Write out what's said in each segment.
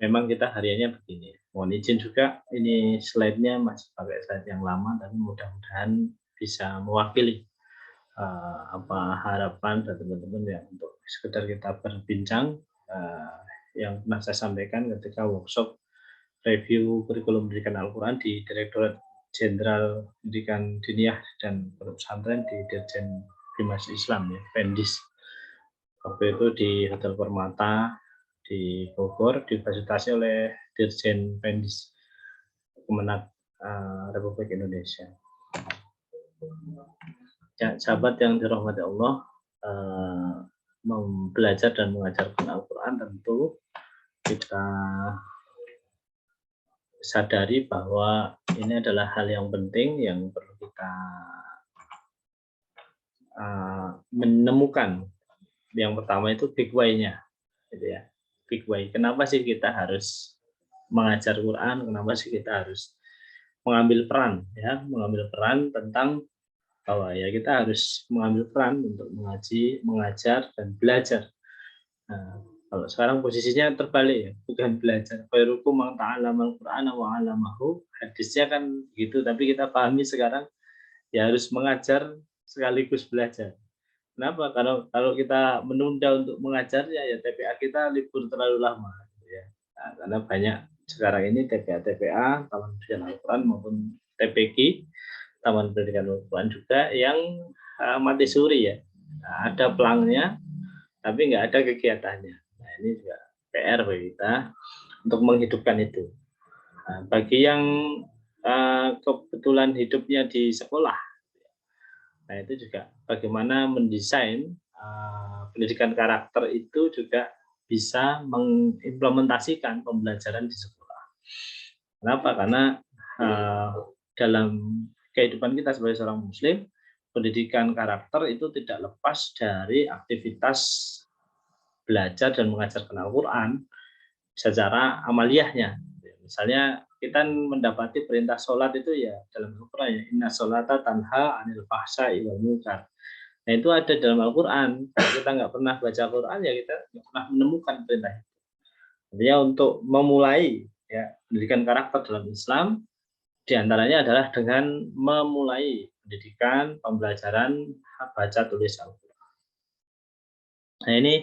memang kita hariannya begini. Mohon izin juga, ini slide-nya masih pakai slide yang lama, tapi mudah-mudahan bisa mewakili harapan dari teman-teman ya untuk sekedar kita berbincang yang pernah saya sampaikan ketika workshop review kurikulum pendidikan Al-Quran di Direktorat Jenderal Pendidikan Diniyah dan Pondok Pesantren di Dirjen Bimas Islam ya, Pendis. Waktu itu di Hotel Permata di Bogor difasilitasi oleh Dirjen Pendis Kemenak Republik Indonesia. Ya, sahabat yang dirahmati Allah, belajar dan mengajarkan Al-Quran tentu kita sadari bahwa ini adalah hal yang penting yang perlu kita menemukan. Yang pertama itu big why-nya, gitu ya. Big why. Kenapa sih kita harus mengajar Quran? Kenapa sih kita harus mengambil peran, ya, mengambil peran tentang bahwa ya kita harus mengambil peran untuk mengaji, mengajar dan belajar. Nah, kalau sekarang posisinya terbalik ya, bukan belajar. Khairukum man ta'allamal Qur'ana wa 'allamahu. Hadisnya kan gitu, tapi kita pahami sekarang ya harus mengajar sekaligus belajar. Kenapa? Kalau kita menunda untuk mengajarnya ya TPA kita libur terlalu lama gitu ya. Nah, karena banyak sekarang ini TPA, Taman Pendidikan Al-Quran maupun TPQ, Taman Pendidikan Al-Quran juga yang mati suri ya. Nah, ada pelangnya tapi nggak ada kegiatannya. Nah, ini juga PR bagi kita untuk menghidupkan itu. Nah, bagi yang kebetulan hidupnya di sekolah, nah itu juga bagaimana mendesain pendidikan karakter itu juga bisa mengimplementasikan pembelajaran di sekolah. Kenapa? Karena dalam kehidupan kita sebagai seorang muslim, pendidikan karakter itu tidak lepas dari aktivitas belajar dan mengajarkan Al-Quran secara amaliyahnya. Misalnya kita mendapati perintah sholat itu ya dalam Al-Quran ya, inna sholata tanha anil fahsya'i wal munkar. Nah itu ada dalam Al-Quran. Kalau kita nggak pernah baca Al-Quran ya kita nggak pernah menemukan perintah itu. Artinya untuk memulai ya pendidikan karakter dalam Islam diantaranya adalah dengan memulai pendidikan pembelajaran baca tulis Al-Quran. Nah ini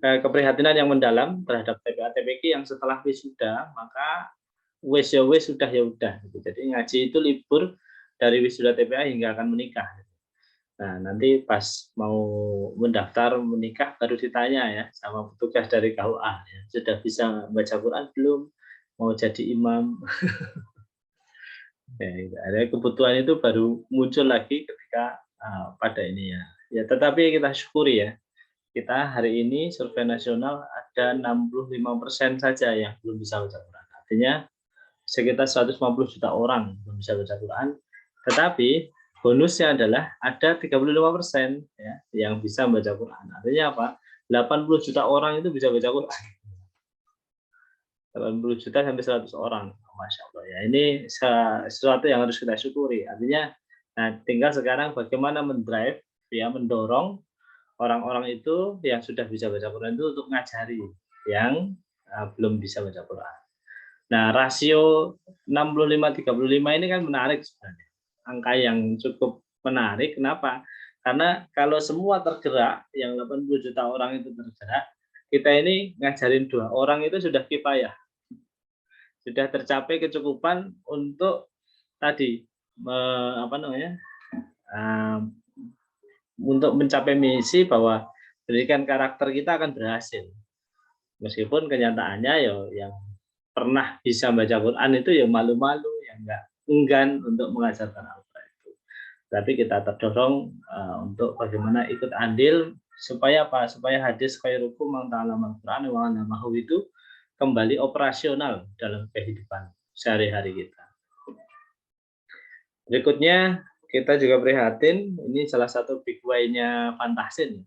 keprihatinan yang mendalam terhadap TPA TPQ yang setelah wisuda maka wis ya wis sudah ya udah gitu. Jadi ngaji itu libur dari wisuda TPA hingga akan menikah. Nah, nanti pas mau mendaftar menikah baru ditanya ya sama petugas dari KUA ya, sudah bisa baca Quran belum? Mau jadi imam. Ya, gitu. Ada kebutuhan itu baru muncul lagi ketika pada ini ya. Ya, tetapi kita syukuri ya. Kita hari ini survei nasional ada 65% saja yang belum bisa baca Quran. Artinya sekitar 150 juta orang belum bisa baca Quran. Tetapi bonusnya adalah ada 35% ya yang bisa baca Quran. Artinya apa? 80 juta orang itu bisa baca Quran. 80 juta sampai 100 orang. Masya Allah ya. Ini sesuatu yang harus kita syukuri. Artinya nah tinggal sekarang bagaimana mendrive ya mendorong orang-orang itu yang sudah bisa baca Quran itu untuk ngajari yang belum bisa baca Quran. Nah, rasio 65-35 ini kan menarik sebenarnya. Angka yang cukup menarik. Kenapa? Karena kalau semua tergerak, yang 80 juta orang itu tergerak, kita ini ngajarin 2 orang itu sudah kifayah. Sudah tercapai kecukupan untuk tadi apa namanya? Untuk mencapai misi bahwa pendidikan karakter kita akan berhasil. Meskipun kenyataannya ya yang pernah bisa baca Quran itu ya malu-malu, yang enggak enggan untuk mengajarkan Al-Quran itu. Tapi kita terdorong untuk bagaimana ikut andil supaya apa? Supaya hadis khairukum man ta'allamal Quran wa 'allamahu itu kembali operasional dalam kehidupan sehari-hari kita. Berikutnya kita juga prihatin, ini salah satu big why-nya Fantasin.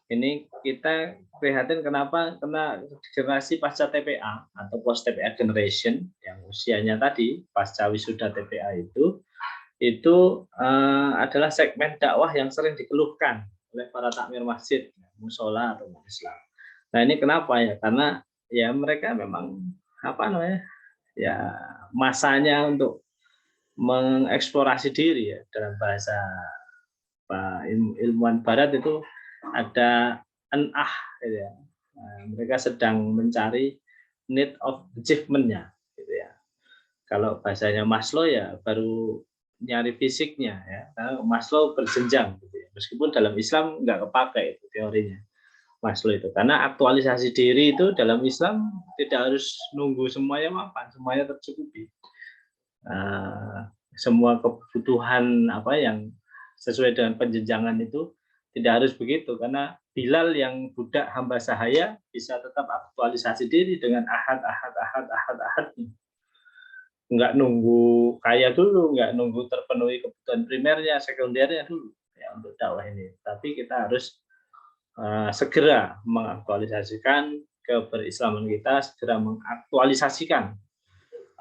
Ini kita prihatin kenapa? Karena generasi pasca TPA atau post TPA generation yang usianya tadi pasca wisuda TPA itu adalah segmen dakwah yang sering dikeluhkan oleh para takmir masjid, musola atau Islam. Nah ini kenapa ya? Karena ya mereka memang apa namanya ya masanya untuk mengeksplorasi diri ya dalam bahasa ilmuwan Barat itu ada an-ah gitu ya. Nah, mereka sedang mencari need of achievement-nya gitu ya. Kalau bahasanya Maslow ya baru nyari fisiknya ya. Karena Maslow berjenjang gitu ya. Meskipun dalam Islam nggak kepakai itu teorinya Maslow itu. Karena aktualisasi diri itu dalam Islam tidak harus nunggu semuanya mapan, semuanya tercukupi. Semua kebutuhan apa yang sesuai dengan penjenjangan itu tidak harus begitu karena Bilal yang budak hamba sahaya bisa tetap aktualisasi diri dengan ahad. Nggak nunggu kaya dulu, nggak nunggu terpenuhi kebutuhan primernya, sekundernya dulu ya untuk dakwah ini. Tapi kita harus segera mengaktualisasikan keberislaman kita, segera mengaktualisasikan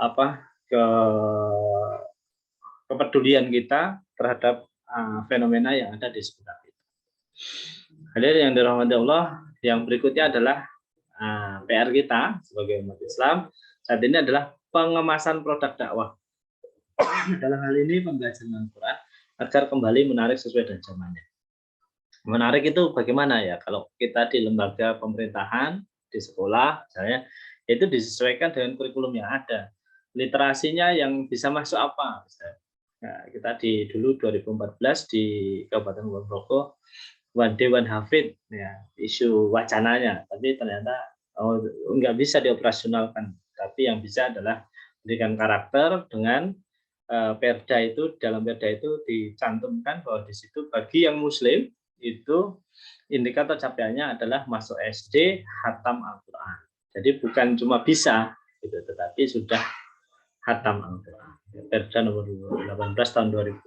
apa kepedulian kita terhadap fenomena yang ada di sekitar kita. Hadirin yang dirahmati Allah, yang berikutnya adalah PR kita sebagai umat Islam saat ini adalah pengemasan produk dakwah. Dalam hal ini pembelajaran Al-Quran agar kembali menarik sesuai dengan zamannya. Menarik itu bagaimana ya? Kalau kita di lembaga pemerintahan, di sekolah, misalnya, itu disesuaikan dengan kurikulum yang ada. Literasinya yang bisa masuk apa? Nah, kita dulu 2014 di Kabupaten Kulon Progo, One Day One Hafid, ya, isu wacananya, tapi ternyata nggak bisa dioperasionalkan. Tapi yang bisa adalah pendidikan karakter dengan perda itu, dalam perda itu dicantumkan bahwa di situ bagi yang Muslim itu indikator capaiannya adalah masuk SD, khatam Al-Quran. Jadi bukan cuma bisa, gitu, tetapi sudah khatam Al-Quran. Perda nomor 18 tahun 2014.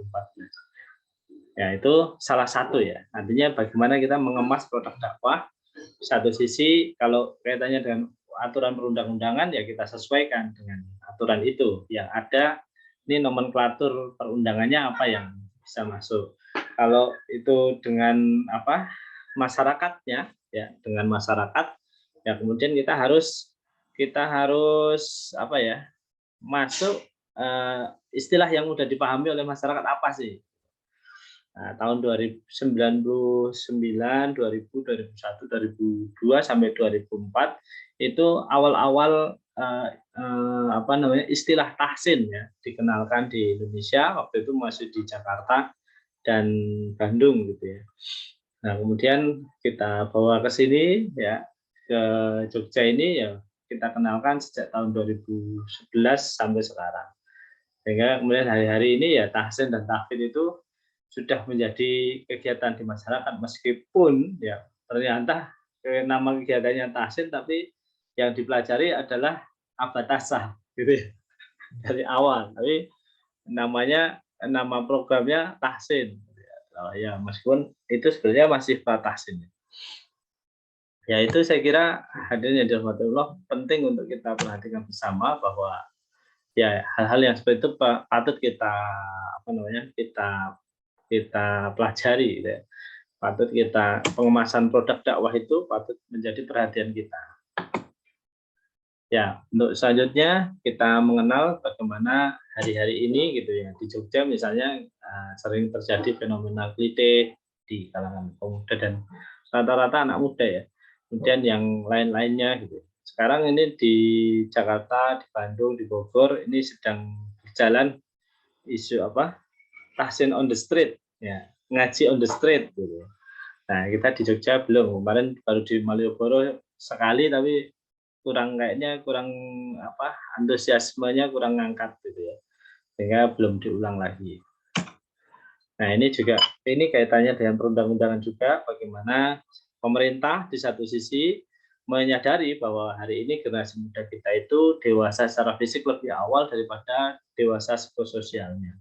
Ya itu salah satu ya. Artinya bagaimana kita mengemas produk dakwah. Satu sisi kalau kaitannya dengan aturan perundang-undangan ya kita sesuaikan dengan aturan itu yang ada. Ini nomenklatur perundangannya apa yang bisa masuk. Kalau itu dengan apa masyarakatnya ya dengan masyarakat ya kemudian kita harus apa ya masuk istilah yang mudah dipahami oleh masyarakat apa sih. Nah, tahun 1999, 2000, 2001, 2002 sampai 2004 itu awal-awal apa namanya istilah tahsin ya dikenalkan di Indonesia waktu itu masih di Jakarta dan Bandung gitu ya. Nah kemudian kita bawa ke sini ya ke Jogja ini ya kita kenalkan sejak tahun 2011 sampai sekarang. Sehingga kemudian hari-hari ini ya tahsin dan tahfidz itu sudah menjadi kegiatan di masyarakat meskipun ya ternyata nama kegiatannya tahsin tapi yang dipelajari adalah abatasah gitu ya dari awal tapi nama programnya tahsin ya meskipun itu sebenarnya masih tahsin ya itu saya kira hadirin yang dirahmati Allah penting untuk kita perhatikan bersama bahwa ya hal-hal yang seperti itu patut kita apa namanya kita pelajari gitu ya. Patut kita pengemasan produk dakwah itu patut menjadi perhatian kita. Ya, untuk selanjutnya kita mengenal bagaimana hari-hari ini gitu ya di Jogja misalnya sering terjadi fenomena klite di kalangan pemuda dan rata-rata anak muda ya. Kemudian yang lain-lainnya gitu. Sekarang ini di Jakarta, di Bandung, di Bogor ini sedang berjalan isu apa? Tahsin on the street ya, ngaji on the street gitu. Nah, kita di Jogja belum. Kemarin baru di Malioboro sekali tapi kayaknya kurang apa antusiasmenya kurang ngangkat gitu ya sehingga belum diulang lagi. Nah ini kaitannya dengan perundang-undangan juga bagaimana pemerintah di satu sisi menyadari bahwa hari ini generasi muda kita itu dewasa secara fisik lebih awal daripada dewasa psikososialnya.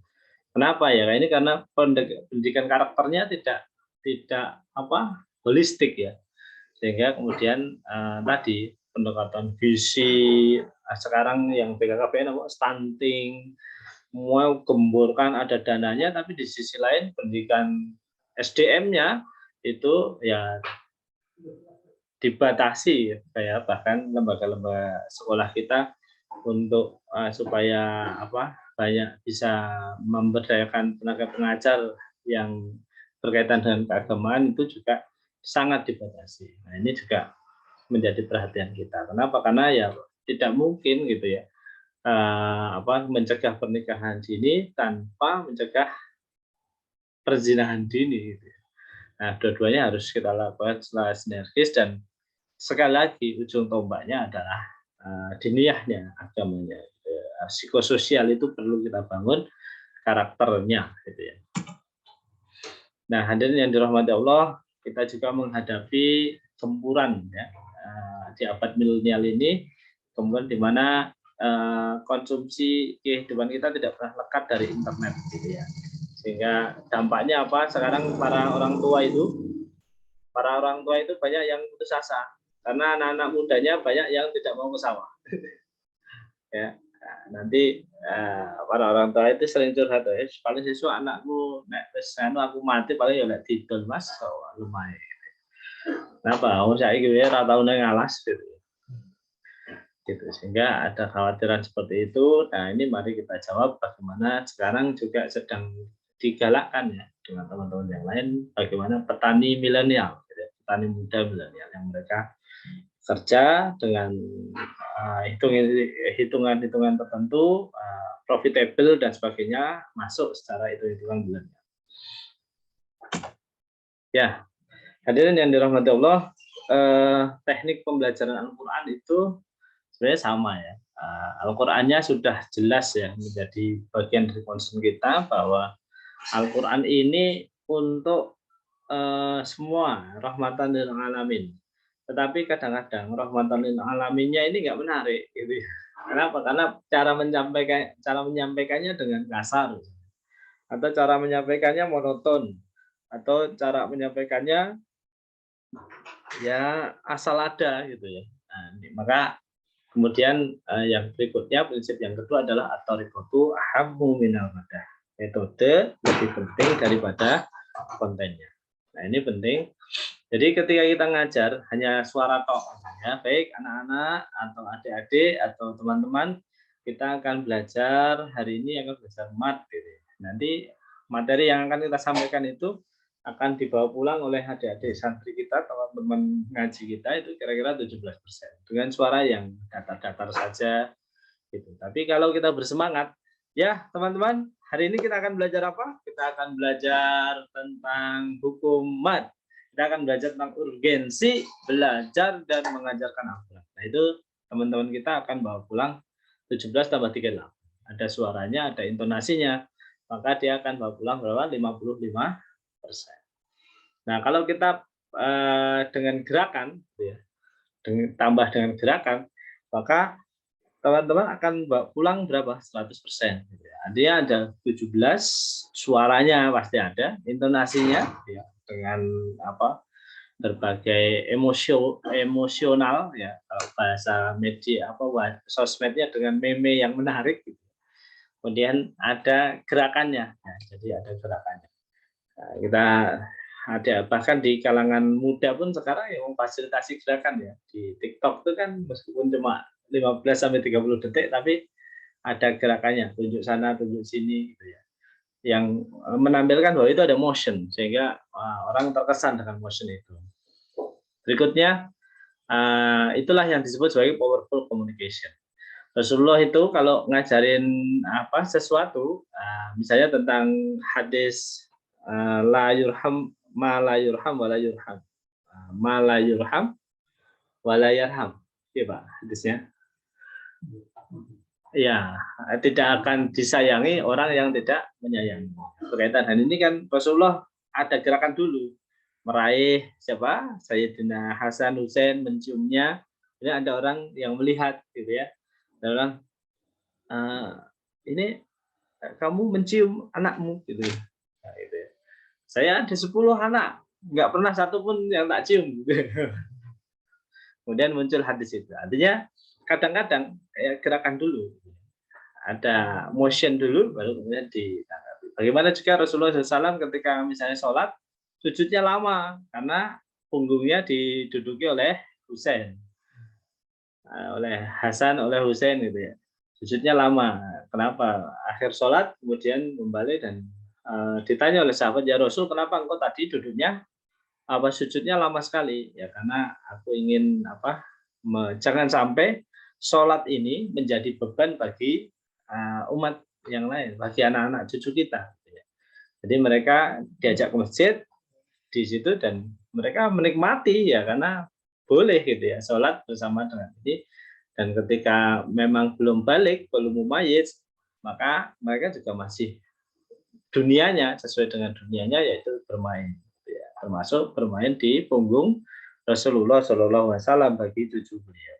Kenapa ya? Ini karena pendidikan karakternya tidak apa holistik ya sehingga kemudian tadi pendekatan visi sekarang yang BKKBN stunting mau gemburkan ada dananya tapi di sisi lain pendidikan SDM-nya itu ya dibatasi kayak bahkan lembaga-lembaga sekolah kita untuk supaya banyak bisa memberdayakan tenaga pengajar yang berkaitan dengan keagamaan itu juga sangat dibatasi. Nah, ini juga menjadi perhatian kita. Kenapa? Karena ya tidak mungkin gitu ya mencegah pernikahan dini tanpa mencegah perzinahan dini. Gitu. Nah, dua-duanya harus kita lakukan secara sinergis dan sekali lagi ujung tombaknya adalah diniyahnya agamanya. Psikososial itu perlu kita bangun karakternya, gitu ya. Nah, hadirin yang dirahmati Allah, kita juga menghadapi gempuran ya di abad milenial ini, kemudian di mana konsumsi kehidupan kita tidak pernah lekat dari internet, gitu ya. Sehingga dampaknya apa? Sekarang para orang tua itu banyak yang putus asa karena anak-anak mudanya banyak yang tidak mau ke sawah. Ya, nanti para orang tua itu sering curhat, paling siswa anakku nek wis aku mati paling ya lek didol Mas, lumayan. Kenapa? Saya gitu ya, tau ngalas gitu. Gitu. Sehingga ada khawatiran seperti itu. Nah, ini mari kita jawab bagaimana sekarang juga sedang digalakkan ya dengan teman-teman yang lain, bagaimana petani milenial, gitu, petani muda milenial yang mereka kerja dengan hitungan-hitungan tertentu, profitable dan sebagainya, masuk secara hitung-hitungan bulannya. Ya, hadirin yang dirahmati Allah, teknik pembelajaran Al-Quran itu sebenarnya sama ya. Al-Qur'annya sudah jelas ya menjadi bagian dari concern kita bahwa Al-Qur'an ini untuk semua rahmatan lil alamin. Tetapi kadang-kadang rahmatan lil alaminnya ini nggak menarik gitu. Kenapa? Karena cara menyampaikannya dengan kasar atau cara menyampaikannya monoton atau cara menyampaikannya ya asal ada gitu ya. Nah, maka kemudian yang berikutnya, prinsip yang kedua adalah at-thariqatu ahammu minal madah. Metode lebih penting daripada kontennya. Nah, ini penting. Jadi ketika kita ngajar hanya suara tok, ya, baik anak-anak atau adik-adik atau teman-teman, kita akan belajar hari ini akan belajar mat. Gitu. Nanti materi yang akan kita sampaikan itu akan dibawa pulang oleh adik-adik santri kita, teman-teman ngaji kita itu kira-kira 17% dengan suara yang datar-datar saja gitu. Tapi kalau kita bersemangat, ya teman-teman, hari ini kita akan belajar apa? Kita akan belajar tentang hukum mat. Kita akan belajar tentang urgensi belajar dan mengajarkan akhlak. Nah, itu teman-teman kita akan bawa pulang 17 tambah 38. Ada suaranya, ada intonasinya. Maka dia akan bawa pulang berapa? 55%. Nah, kalau kita dengan gerakan, ya, tambah dengan gerakan, maka teman-teman akan bawa pulang berapa? 100%. Artinya ada 17, suaranya pasti ada, intonasinya, ya, dengan berbagai emosional, ya, kalau bahasa media sosmednya dengan meme yang menarik. Gitu. Kemudian ada gerakannya, ya, jadi ada gerakannya. Nah, kita ada bahkan di kalangan muda pun sekarang yang memfasilitasi gerakan ya di TikTok itu kan meskipun cuma 15-30 detik tapi ada gerakannya, tunjuk sana tunjuk sini gitu ya, yang menampilkan bahwa itu ada motion sehingga orang terkesan dengan motion itu. Berikutnya itulah yang disebut sebagai powerful communication. Rasulullah itu kalau ngajarin sesuatu, misalnya tentang hadis la yurham ma la yurham wa la yurham. Ma la yurham wa la yarham. Iya, Pak, hadisnya. Ya, tidak akan disayangi orang yang tidak menyayangi. Berkaitan hal ini kan Rasulullah ada gerakan dulu. Meraih siapa? Sayyidina Hasan Husain, menciumnya. Ini ada orang yang melihat gitu ya. Ada orang ini kamu mencium anakmu gitu. Nah, gitu ya. Saya ada 10 anak, nggak pernah satu pun yang tak cium. Kemudian muncul hadis itu. Artinya kadang-kadang gerakan dulu, ada motion dulu, baru kemudian ditanggapi. Bagaimana juga Rasulullah SAW ketika misalnya sholat, sujudnya lama karena punggungnya diduduki oleh Husain. Oleh Hasan, oleh Husain gitu ya. Sujudnya lama. Kenapa? Akhir sholat kemudian kembali dan ditanya oleh sahabat, ya Rasul, kenapa engkau tadi duduknya sujudnya lama sekali? Ya karena aku ingin jangan sampai sholat ini menjadi beban bagi umat yang lain, bagi anak-anak cucu kita. Jadi mereka diajak ke masjid di situ dan mereka menikmati ya karena boleh gitu ya sholat bersama dengan ini. Dan ketika memang belum balik, belum mumayyiz, maka mereka juga masih dunianya sesuai dengan dunianya yaitu bermain, gitu ya. Termasuk bermain di punggung Rasulullah Shallallahu Alaihi Wasallam bagi cucu beliau.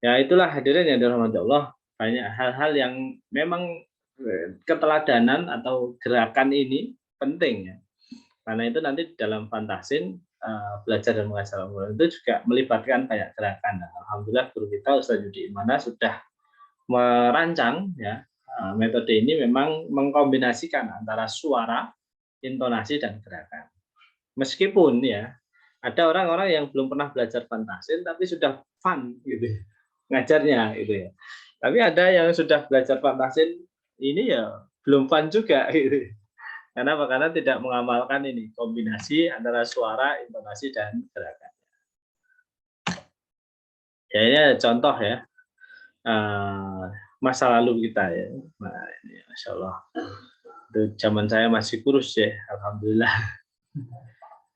Ya itulah hadirin yang dirahmati Allah, banyak hal-hal yang memang keteladanan atau gerakan ini penting ya. Karena itu nanti dalam Fantasin belajar dan mengajar Al-Quran itu juga melibatkan banyak gerakan. Nah, alhamdulillah guru kita Ustaz Yudi Imana sudah merancang ya metode ini memang mengkombinasikan antara suara, intonasi dan gerakan. Meskipun ya ada orang-orang yang belum pernah belajar Fantasin tapi sudah fun gitu ngajarnya gitu ya. Tapi ada yang sudah belajar Fantasin ini ya belum fun juga gitu. Kenapa? Karena tidak mengamalkan ini kombinasi antara suara, intonasi dan gerakan. Ya ini ada contoh ya masa lalu kita ya. Nah, ini Masya Allah. Itu zaman saya masih kurus ya, alhamdulillah.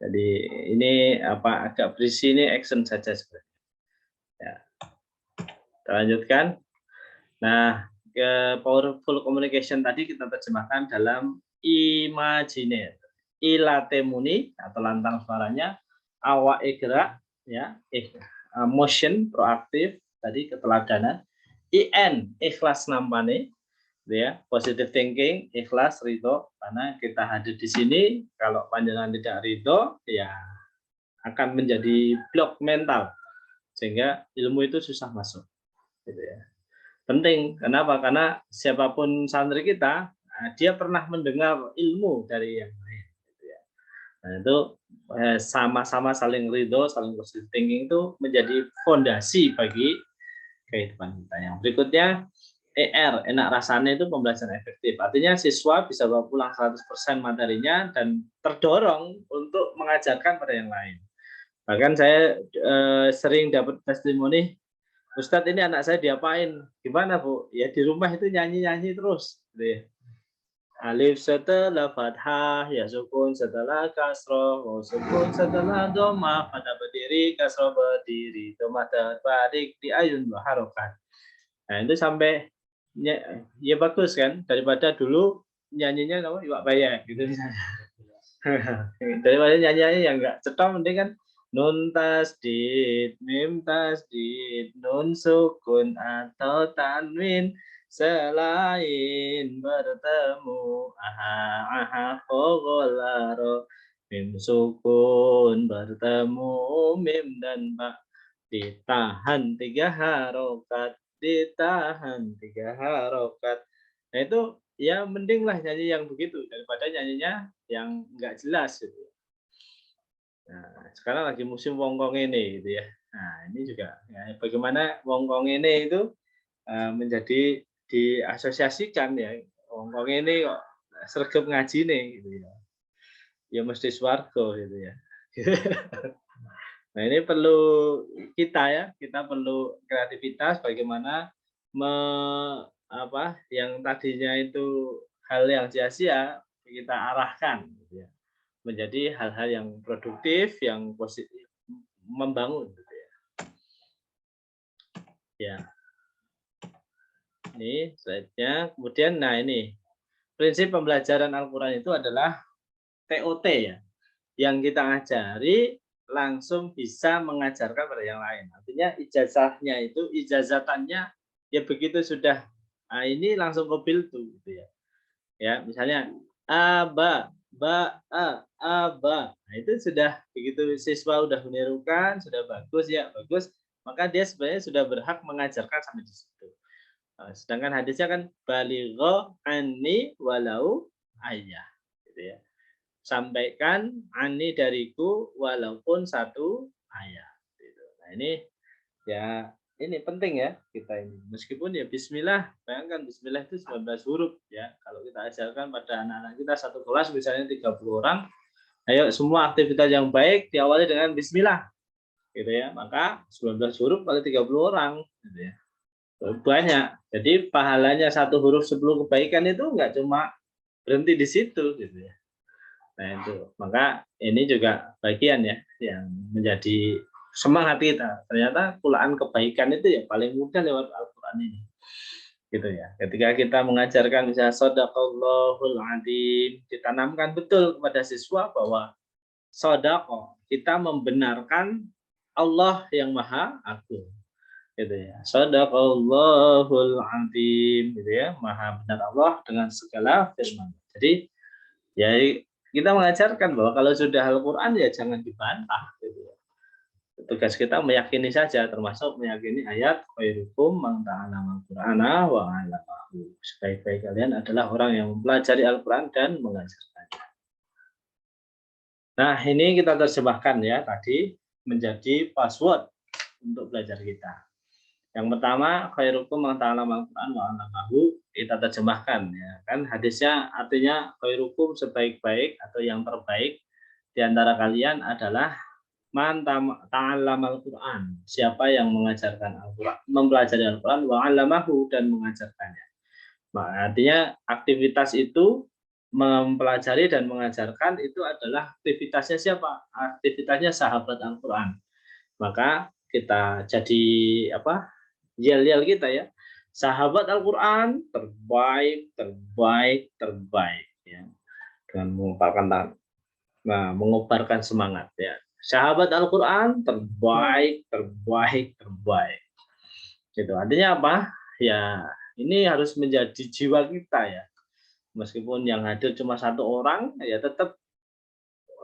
Jadi ini agak berisi ini action saja sebenarnya. Ya. Kita lanjutkan. Nah, ke powerful communication tadi kita terjemahkan dalam imagine. Ilatemuni atau lantang suaranya, awak gerak ya, motion proaktif tadi keteladanan, ikhlas nampane ya, positive thinking, ikhlas, ridho, karena kita hadir di sini kalau panjenengan tidak ridho ya akan menjadi blok mental sehingga ilmu itu susah masuk gitu ya. Penting. Kenapa? Karena siapapun santri kita, dia pernah mendengar ilmu dari yang lain. Gitu ya. Nah itu sama-sama saling ridho, saling positive thinking itu menjadi fondasi bagi kehidupan kita. Yang berikutnya, enak rasanya itu pembelajaran efektif. Artinya siswa bisa bawa pulang 100% materinya dan terdorong untuk mengajarkan pada yang lain. Bahkan saya sering dapat testimoni, Ustadz ini anak saya diapain? Gimana Bu? Ya di rumah itu nyanyi-nyanyi terus. Alif setelah fathah, ya sukun setelah kasroh, oh sukun setelah doma, pada berdiri, kasroh berdiri, doma terbalik di ayun harokat. Nah itu sampai ya bagus kan, daripada dulu nyanyinya nama Iwak Bayak gitu misalnya. Daripada nyanyi yang enggak cetom, mending kan nun tasdid, mim tasdid, nun sukun atau tanwin selain bertemu fogolaro, mim sukun bertemu mim dan ba, ditahan 3 harokat, ditahan 3 harokat. Nah itu ya mending lah nyanyi yang begitu daripada nyanyinya yang enggak jelas gitu. Nah, sekarang lagi musim wongkong ini gitu ya. Nah, ini juga ya, bagaimana wongkong ini itu menjadi diasosiasikan ya. Wongkong ini kok sregep ngaji nih gitu ya. Ya mesti swarga gitu ya. Nah, ini perlu kita ya, kita perlu kreativitas bagaimana yang tadinya itu hal yang sia-sia kita arahkan gitu ya, menjadi hal-hal yang produktif, yang positif, membangun gitu ya. Ya. Ini slide-nya. Kemudian nah ini prinsip pembelajaran Al-Qur'an itu adalah TOT ya. Yang kita ajari langsung bisa mengajarkan pada yang lain. Artinya ijazahnya itu, ijazatannya ya begitu sudah ini langsung kebiltu gitu ya. Ya, misalnya aba, ba, aba. Nah, itu sudah begitu siswa udah menirukan, sudah bagus ya, bagus, maka dia sebenarnya sudah berhak mengajarkan sampai di situ. Sedangkan hadisnya kan baligho anni walau ayah gitu ya. Sampaikan ani dariku walaupun satu ayat gitu. Nah, ya ini penting ya kita ini. Meskipun ya bismillah, bayangkan bismillah itu 19 huruf ya. Kalau kita ajarkan pada anak-anak kita satu kelas misalnya 30 orang, ayo semua aktivitas yang baik diawali dengan bismillah gitu ya. Maka 19 huruf kali 30 orang gitu ya. Banyak. Jadi pahalanya satu huruf 10 kebaikan itu enggak cuma berhenti di situ gitu ya. Nah itu, maka ini juga bagian ya yang menjadi semangat kita. Ternyata pulaan kebaikan itu ya paling mudah lewat Al-Quran ini. Gitu ya. Ketika kita mengajarkan misalnya shadaqallahul adzim, ditanamkan betul kepada siswa bahwa shadaqah, kita membenarkan Allah yang Maha Agung. Gitu ya. Shadaqallahul adzim, gitu ya. Maha benar Allah dengan segala firman. Jadi ya kita mengajarkan bahwa kalau sudah Al-Quran ya jangan dibantah. Gitu ya. Tugas kita meyakini saja, termasuk meyakini ayat khairukum man ta'allama al-Qur'ana wa 'allamahu. Sebaik-baik kalian adalah orang yang mempelajari Al-Quran dan mengajarkannya. Nah, ini kita terjemahkan ya tadi menjadi password untuk belajar kita. Yang pertama, khairukum man ta'allama al-Qur'an wa 'allamahu, kita terjemahkan ya kan hadisnya artinya khairukum sebaik-baik atau yang terbaik di antara kalian adalah man ta'allama al-Qur'an, siapa yang mengajarkan Al-Qur'an, mempelajari Al-Qur'an wa 'allamahu dan mengajarkannya. Artinya aktivitas itu mempelajari dan mengajarkan itu adalah aktivitasnya siapa? Aktivitasnya sahabat Al-Qur'an. Maka kita jadi apa? Yel-yel kita ya. Sahabat Al-Qur'an terbaik, terbaik, terbaik ya. Dengan mengobarkan semangat ya. Sahabat Al-Qur'an terbaik, terbaik, terbaik. Gitu. Artinya apa? Ya, ini harus menjadi jiwa kita ya. Meskipun yang hadir cuma satu orang, ya tetap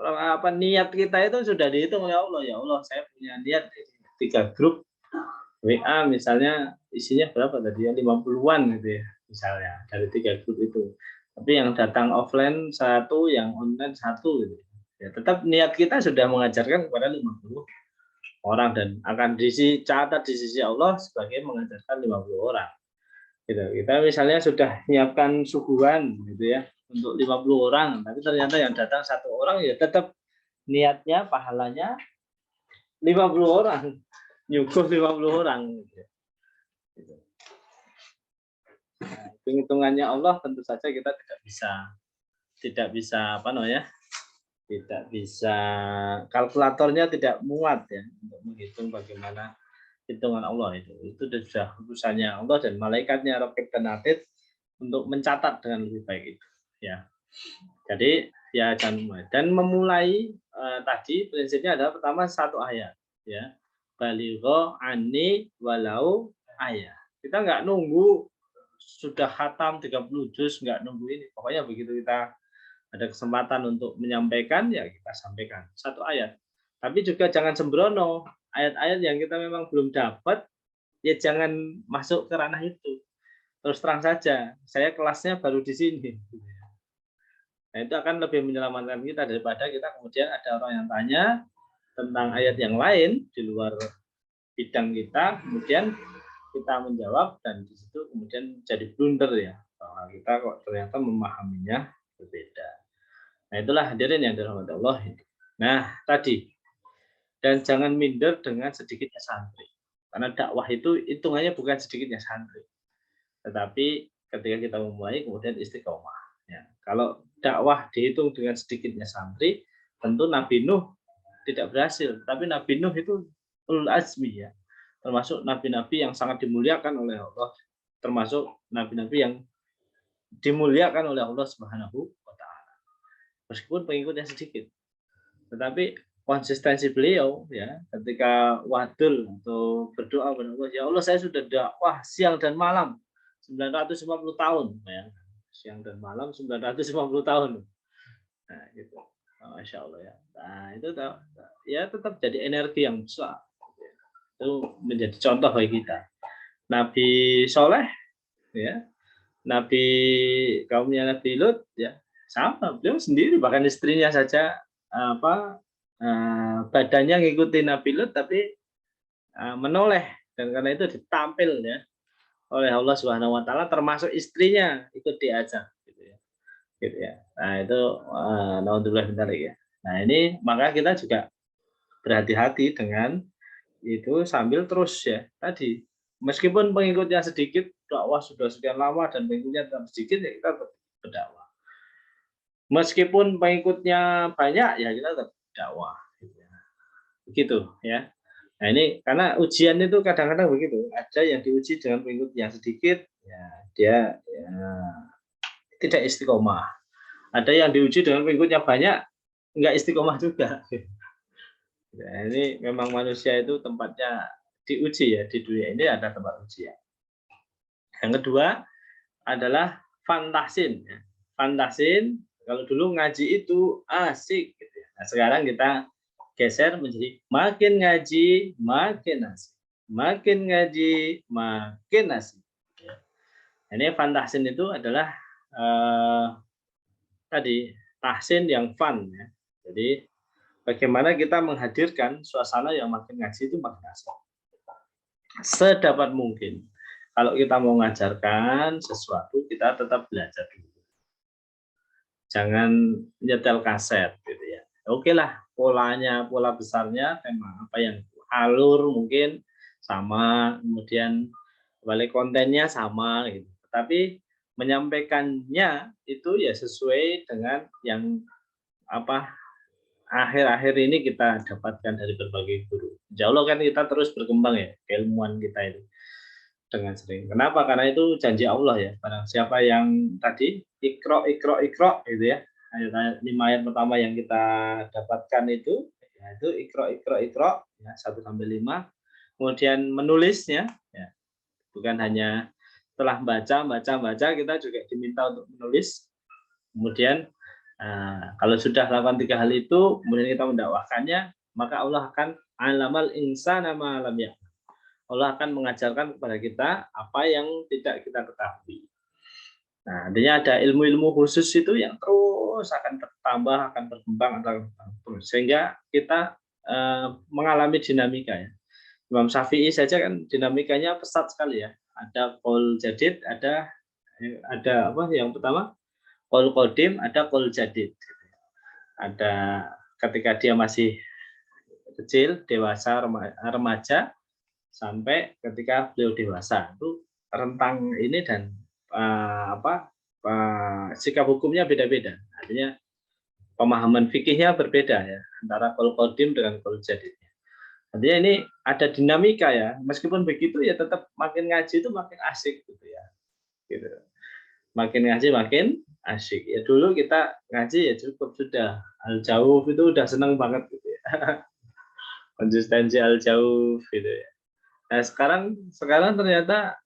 apa niat kita itu sudah dihitung oleh Allah. Ya Allah, saya punya niat 3 grup WA misalnya isinya berapa tadi ya 50-an gitu ya misalnya dari 3 grup itu. Tapi yang datang offline satu, yang online satu gitu. Ya tetap niat kita sudah mengajarkan kepada 50 orang dan akan dicatat di sisi Allah sebagai mengajarkan 50 orang. Gitu. Kita misalnya sudah menyiapkan suguhan gitu ya untuk 50 orang, tapi ternyata yang datang satu orang ya tetap niatnya pahalanya 50 orang. Nyuguh 50 orang gitu. Nah, hitung-hitungannya Allah tentu saja kita tidak bisa apa namanya? Tidak bisa kalkulatornya tidak muat ya untuk menghitung bagaimana hitungan Allah itu. Itu sudah urusannya Allah dan malaikatnya Raqib dan Atid untuk mencatat dengan lebih baik itu ya. Jadi ya jangan mulai dan memulai tadi prinsipnya adalah pertama satu ayat ya. Baligho ani walau ayat. Kita nggak nunggu sudah khatam 30 juz, nggak nunggu ini. Pokoknya begitu kita ada kesempatan untuk menyampaikan, ya kita sampaikan. Satu ayat. Tapi juga jangan sembrono. Ayat-ayat yang kita memang belum dapat, ya jangan masuk ke ranah itu. Terus terang saja, saya kelasnya baru di sini. Nah, itu akan lebih menyelamatkan kita daripada kita kemudian ada orang yang tanya tentang ayat yang lain di luar bidang kita, kemudian kita menjawab dan di situ kemudian jadi blunder ya bahwa kita kok ternyata memahaminya berbeda. Nah itulah hadirin yang dirahmati Allah. Nah tadi dan jangan minder dengan sedikitnya santri karena dakwah itu hitungannya bukan sedikitnya santri, tetapi ketika kita memulai kemudian istiqomah. Ya, kalau dakwah dihitung dengan sedikitnya santri, tentu Nabi Nuh tidak berhasil, tapi Nabi Nuh itu ulul azmi ya, termasuk nabi-nabi yang sangat dimuliakan oleh Allah, termasuk nabi-nabi yang dimuliakan oleh Allah Subhanahu wa taala. Meskipun pengikutnya sedikit. Tetapi konsistensi beliau ya ketika wadul atau berdoa kepada Allah, ya Allah saya sudah dakwah siang dan malam 950 tahun ya. Siang dan malam 950 tahun. Nah, gitu. Masya Allah ya. Nah, itu ya tetap jadi energi yang besar. Itu menjadi contoh bagi kita. Nabi Soleh ya, Nabi kaumnya Nabi Lut ya sama beliau sendiri bahkan istrinya saja badannya ngikutin Nabi Lut tapi menoleh, dan karena itu ditampil ya oleh Allah Subhanahu wa taala, termasuk istrinya ikut diajak gitu ya. Gitu ya. Nah, itu naudzubillah min dzalik ya. Nah, ini maka kita juga berhati-hati dengan itu sambil terus ya tadi, meskipun pengikutnya sedikit, dakwah sudah sekian lama dan pengikutnya tetap sedikit, ya kita tetap berdakwah. Meskipun pengikutnya banyak, ya kita tetap dakwah. Gitu ya. Begitu ya. Nah, ini karena ujian itu kadang-kadang begitu. Ada yang diuji dengan pengikut yang sedikit, ya dia ya, tidak istiqomah. Ada yang diuji dengan pengikutnya banyak, nggak istiqomah juga. Nah, ini memang manusia itu tempatnya diuji ya, di dunia ini ada tempat ujian. Yang kedua adalah fantasin. Ya. Fantasin, kalau dulu ngaji itu asik. Gitu ya. Nah, sekarang kita geser menjadi makin ngaji, makin asik. Makin ngaji, makin asik. Ya. Ini fantasin itu adalah tadi tahsin yang fun. Ya. Jadi bagaimana kita menghadirkan suasana yang makin ngaji itu makin asik. Sedapat mungkin. Kalau kita mau mengajarkan sesuatu, kita tetap belajar dulu. Jangan nyetel kaset gitu ya. Oke lah, polanya, pola besarnya, tema apa yang alur mungkin sama, kemudian balik kontennya sama gitu. Tapi menyampaikannya itu ya sesuai dengan yang apa akhir-akhir ini kita dapatkan dari berbagai guru. Insya Allah kan kita terus berkembang ya, keilmuan kita itu dengan sering. Kenapa? Karena itu janji Allah ya. Barang siapa yang tadi ikro, ikro, ikro gitu ya. Ayat 5 ayat pertama yang kita dapatkan itu, yaitu ikro, ikro, ikro, ya, 1-5. Kemudian menulisnya, ya, bukan hanya setelah baca, kita juga diminta untuk menulis. Kemudian kalau sudah lakukan 3 hal itu, kemudian kita mendakwahkannya, maka Allah akan alamal insana ma lam ya. Allah akan mengajarkan kepada kita apa yang tidak kita ketahui. Nah, artinya ada ilmu-ilmu khusus itu yang terus akan bertambah, akan berkembang, terus sehingga kita mengalami dinamika ya. Imam Syafi'i saja kan dinamikanya pesat sekali ya. Ada qaul jadid, ada apa yang pertama? Qaul qadim, ada qaul jadid. Ada ketika dia masih kecil, dewasa, remaja, sampai ketika beliau dewasa itu rentang ini dan sikap hukumnya beda-beda. Artinya pemahaman fikihnya berbeda ya antara qaul qadim dengan qaul jadid. Artinya ini ada dinamika ya. Meskipun begitu ya tetap makin ngaji itu makin asik gitu ya. Gitu. Makin ngaji makin asik. Ya dulu kita ngaji ya cukup sudah al jauh itu udah seneng banget gitu ya. Konsistensi al jauh gitu ya. Nah, sekarang ternyata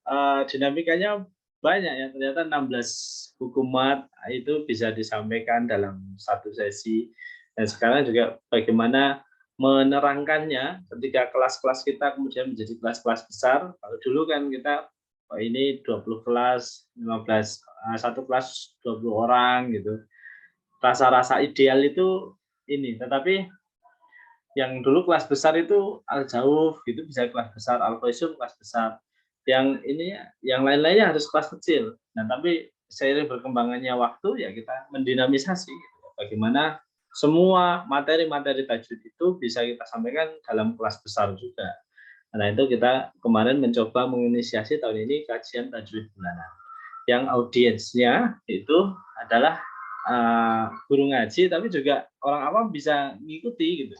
dinamikanya banyak ya. Ternyata 16 hukumat itu bisa disampaikan dalam satu sesi. Dan sekarang juga bagaimana menerangkannya ketika kelas-kelas kita kemudian menjadi kelas-kelas besar. Kalau dulu kan kita ini 20 kelas, 15, satu kelas 20 orang gitu. Rasa-rasa ideal itu ini, tetapi yang dulu kelas besar itu al-jauh gitu bisa kelas besar, al-qaisum kelas besar. Yang ini yang lain-lainnya harus kelas kecil. Nah, tapi seiring berkembangannya waktu ya kita mendinamisasi gitu. Bagaimana semua materi-materi tajwid itu bisa kita sampaikan dalam kelas besar juga. Nah, itu kita kemarin mencoba menginisiasi tahun ini kajian tajwid bulanan. Yang audiensnya itu adalah guru ngaji tapi juga orang awam bisa mengikuti gitu.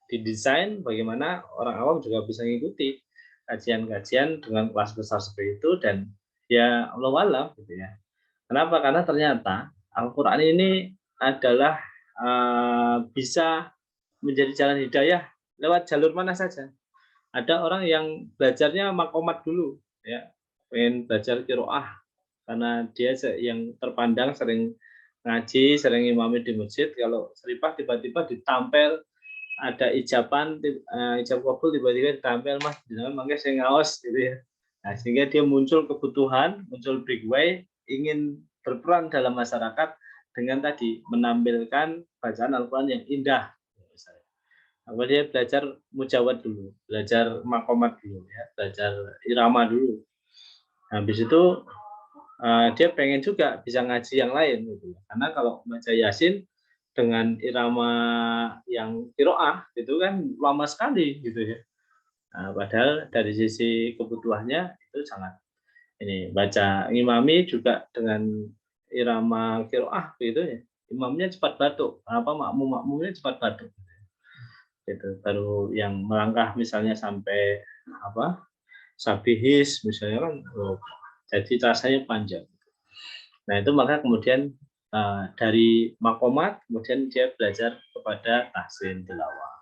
Didesain bagaimana orang awam juga bisa mengikuti kajian-kajian dengan kelas besar seperti itu dan ya Allah alam gitu ya. Kenapa? Karena ternyata Al-Qur'an ini adalah bisa menjadi jalan hidayah lewat jalur mana saja. Ada orang yang belajarnya makomat dulu ya, pengen belajar qiraah karena dia yang terpandang sering ngaji, sering imami di masjid, kalau seripah tiba-tiba ditampel ada ijaban ijab kabul tiba-tiba ditampil mas jangan makanya saya ngaos gitu ya. Nah, sehingga dia muncul kebutuhan, muncul breakaway ingin berperan dalam masyarakat dengan tadi menampilkan bacaan Al-Quran yang indah. Apa dia belajar mujawad dulu, belajar makomat dulu ya, belajar irama dulu. Habis itu dia pengen juga bisa ngaji yang lain gitu. Karena kalau baca Yasin dengan irama yang qiraah itu kan lama sekali gitu ya. Nah, padahal dari sisi kebutuhannya itu sangat ini baca ngimami juga dengan irama qiraah gitu ya. Imamnya cepat batuk, apa makmum-makmumnya cepat batuk gitu. Baru yang melangkah misalnya sampai apa? Sabihis misalnya kan jadi rasanya panjang. Nah, itu maka kemudian dari makomat kemudian dia belajar kepada tahsin tilawah.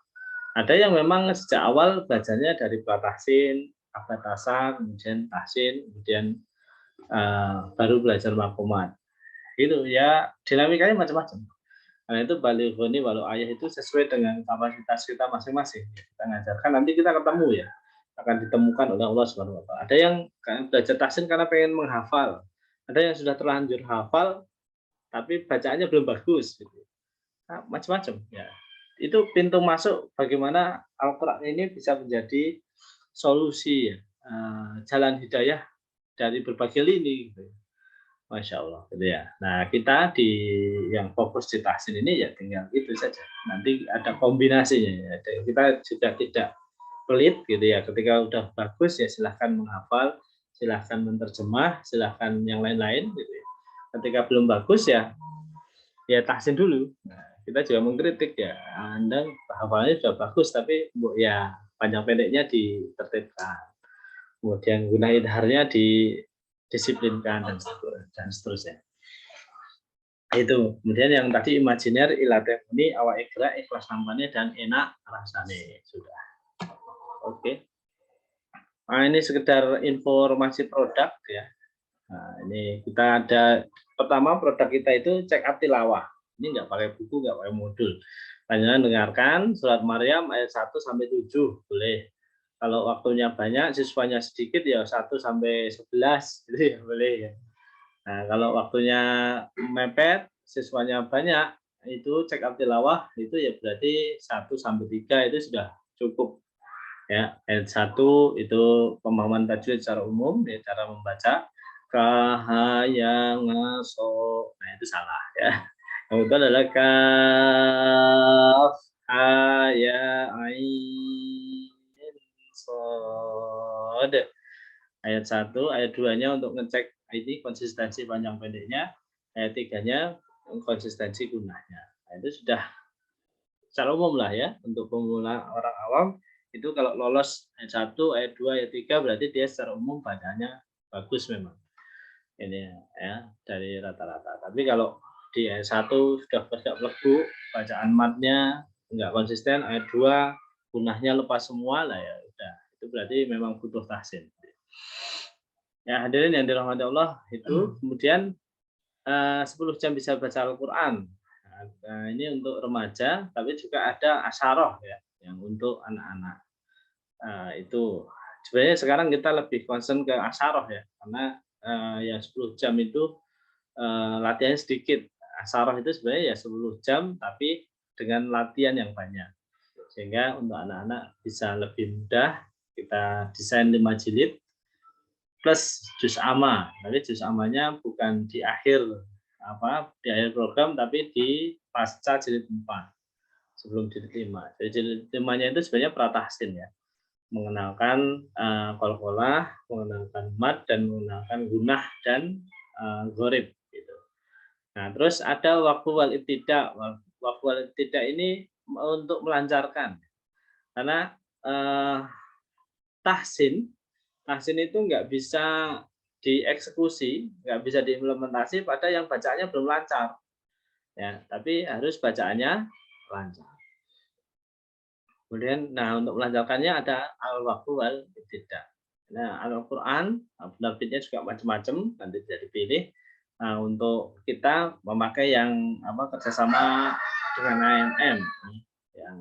Ada yang memang sejak awal belajarnya dari pratahsin, abatasa, kemudian tahsin, kemudian baru belajar makomat. Itu ya dinamikanya macam-macam. Karena itu balighoni walau ayah itu sesuai dengan kapasitas kita masing-masing. Kita ngajarkan nanti kita ketemu ya, akan ditemukan oleh Allah Subhanahu wa taala. Ada yang belajar tahsin karena pengen menghafal. Ada yang sudah terlanjur hafal tapi bacaannya belum bagus gitu. Nah, macam-macam ya. Itu pintu masuk bagaimana Al-Qur'an ini bisa menjadi solusi ya, jalan hidayah dari berbagai lini gitu. Masya Allah, gitu ya. Nah, kita di yang fokus di tahsin ini ya tinggal itu saja. Nanti ada kombinasinya ya. Kita juga tidak pelit gitu ya. Ketika udah bagus ya silahkan menghafal, silahkan menerjemah, silahkan yang lain-lain gitu ya. Ketika belum bagus ya tahsin dulu. Nah, kita juga mengkritik ya. Anda hafalannya sudah bagus tapi ya panjang pendeknya ditertibkan. Kemudian guna idharnya didisiplinkan dan seterusnya. Itu. Kemudian yang tadi imajiner ilatemuni awak ikhra ikhlas nampaknya dan enak rasanya sudah. Oke. Nah, ini sekedar informasi produk ya. Nah, ini kita ada pertama produk kita itu check up tilawah. Ini nggak pakai buku, nggak pakai modul. Panjenengan dengarkan surat Maryam ayat 1 sampai 7 boleh. Kalau waktunya banyak, siswanya sedikit ya 1 sampai 11 gitu ya boleh ya. Nah, kalau waktunya mepet, siswanya banyak, itu check up tilawah itu ya berarti 1 sampai 3 itu sudah cukup. Ya, ayat 1 itu pemahaman tajwid secara umum, ya, cara membaca kahayangaso. Nah, itu salah ya. Yang itu adalah kaf ya ain sod. Ayat 1, ayat 2-nya untuk ngecek ini konsistensi panjang pendeknya, ayat 3-nya konsistensi gunanya. Nah, itu sudah secara umum lah ya untuk pemula orang awam itu kalau lolos ayat 1, ayat 2, ayat 3 berarti dia secara umum bacanya bagus memang. Ini ya dari rata-rata. Tapi kalau di ayat 1 sudah tidak lebu, bacaan matnya enggak konsisten, ayat 2 gunahnya lepas semua lah ya udah. Itu berarti memang butuh tahsin. Ya hadirin yang dirahmati Allah itu kemudian 10 jam bisa baca Al-Qur'an. Nah, ini untuk remaja, tapi juga ada asyarah ya, yang untuk anak-anak. Itu sebenarnya sekarang kita lebih concern ke asyarah ya, karena yang 10 jam itu latihannya sedikit. Asyarah itu sebenarnya ya 10 jam, tapi dengan latihan yang banyak. Sehingga untuk anak-anak bisa lebih mudah, kita desain 5 jilid, plus juz amma. Tapi juz amanya bukan di akhir program tapi di pasca jilid 4 sebelum jilid 5. Jadi jilid 5-nya itu sebenarnya pratahsin ya. Mengenalkan qalqalah, mengenalkan mad dan mengenalkan gunah dan gharib gitu. Nah, terus ada waktu wal ibtida. Waktu wal ibtida ini untuk melancarkan. Karena tahsin itu nggak bisa dieksekusi, nggak bisa diimplementasi pada yang bacaannya belum lancar. Ya, tapi harus bacaannya lancar. Kemudian, nah untuk melancarkannya ada al-waqfu wal ibtida. Nah, Al-Quran, penerbitnya juga macam-macam, nanti bisa dipilih. Nah, untuk kita memakai yang kerjasama dengan AMM, yang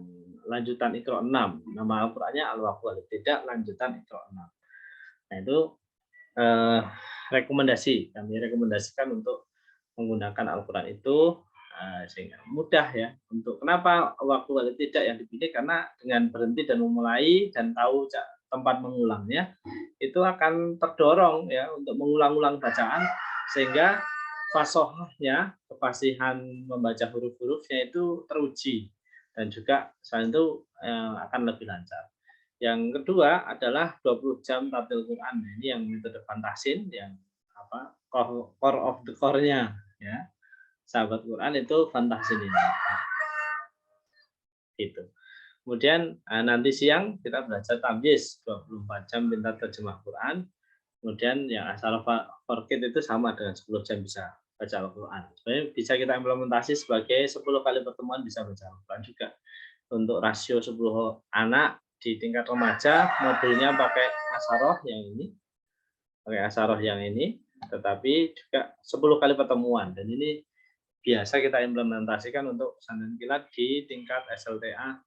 lanjutan Iqra 6. Nama Al-Qurannya Al-Waqfu wal Ibtida, lanjutan Iqra 6. Nah, itu rekomendasi. Kami rekomendasikan untuk menggunakan Al-Quran itu sehingga mudah ya untuk kenapa waktu wal ibtida yang dipilih, karena dengan berhenti dan memulai dan tahu tempat mengulangnya itu akan terdorong ya untuk mengulang-ulang bacaan, sehingga fasohnya, kefasihan membaca huruf-hurufnya itu teruji dan juga selain itu akan lebih lancar. Yang kedua adalah 20 jam tartil Quran. Ini yang metode Fantasin, yang core of the core-nya ya. Sahabat Quran itu Fantasin ini. Gitu. Kemudian nanti siang kita belajar tamyiz 24 jam pintar terjemah Quran. Kemudian yang asal for kid itu sama dengan 10 jam bisa baca Al-Quran. Sebenarnya bisa kita implementasi sebagai 10 kali pertemuan bisa baca Al-Quran juga. Untuk rasio 10 anak di tingkat remaja, modelnya pakai asaroh yang ini. Pakai asaroh yang ini, tetapi juga 10 kali pertemuan. Dan ini biasa kita implementasikan untuk pesantren kilat di tingkat SLTA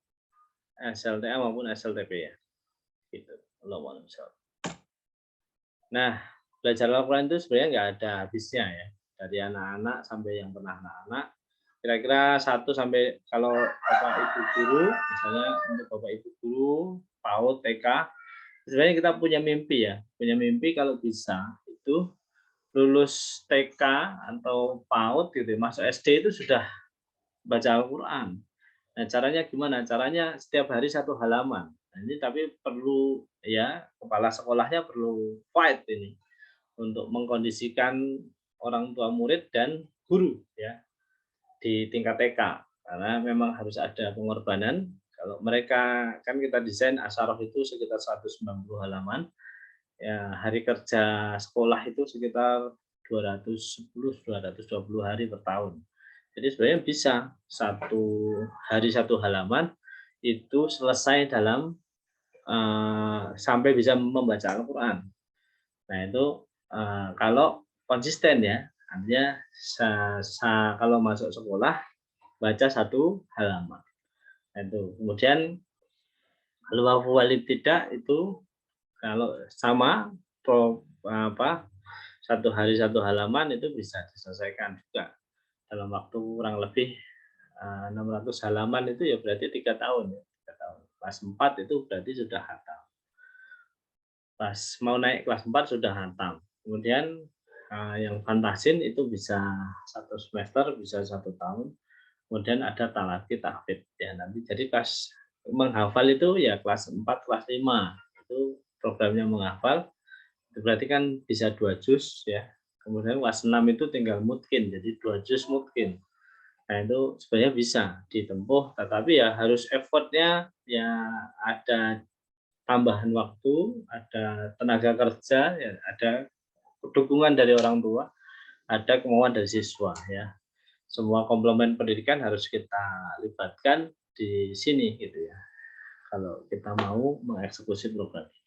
maupun SLTP ya. Gitu. Nah, belajar Al-Quran itu sebenarnya nggak ada habisnya ya. Dari anak-anak sampai yang pernah anak-anak. Kira-kira 1 sampai kalau Bapak Ibu guru, misalnya untuk Bapak Ibu guru, PAUD, TK, sebenarnya kita punya mimpi ya. Punya mimpi kalau bisa itu lulus TK atau PAUD gitu, masuk SD itu sudah baca Al-Quran. Nah, caranya gimana? Caranya setiap hari 1 halaman. Nah, ini tapi perlu ya kepala sekolahnya perlu fight ini untuk mengkondisikan orang tua murid dan guru ya di tingkat TK, karena memang harus ada pengorbanan. Kalau mereka kan kita desain asaroh itu sekitar 190 halaman, ya hari kerja sekolah itu sekitar 210-220 hari per tahun. Jadi sebenarnya bisa 1 hari 1 halaman itu selesai dalam sampai bisa membaca Al-Quran. Nah itu kalau konsisten ya, artinya kalau masuk sekolah baca 1 halaman. Nah, itu. Kemudian al-wafu wal ibtida itu kalau sama 1 hari 1 halaman itu bisa diselesaikan juga dalam waktu kurang lebih 600 halaman itu ya berarti 3 tahun ya. 3 tahun. Kelas 4 itu berarti sudah hatam. Pas mau naik kelas 4 sudah hatam. Kemudian yang Fantasin itu bisa 1 semester, bisa 1 tahun. Kemudian ada talaqi tahfidz ya nanti. Jadi pas menghafal itu ya kelas 4, kelas 5. Itu programnya menghafal. Itu berarti kan bisa 2 juz ya. Kemudian kelas 6 itu tinggal mutqin, jadi 2 juz mutqin. Nah, itu sebenarnya bisa ditempuh, tetapi ya harus effortnya ya ada tambahan waktu, ada tenaga kerja, ya ada dukungan dari orang tua, ada kemauan dari siswa ya. Semua komplement pendidikan harus kita libatkan di sini gitu ya. Kalau kita mau mengeksekusi program ini.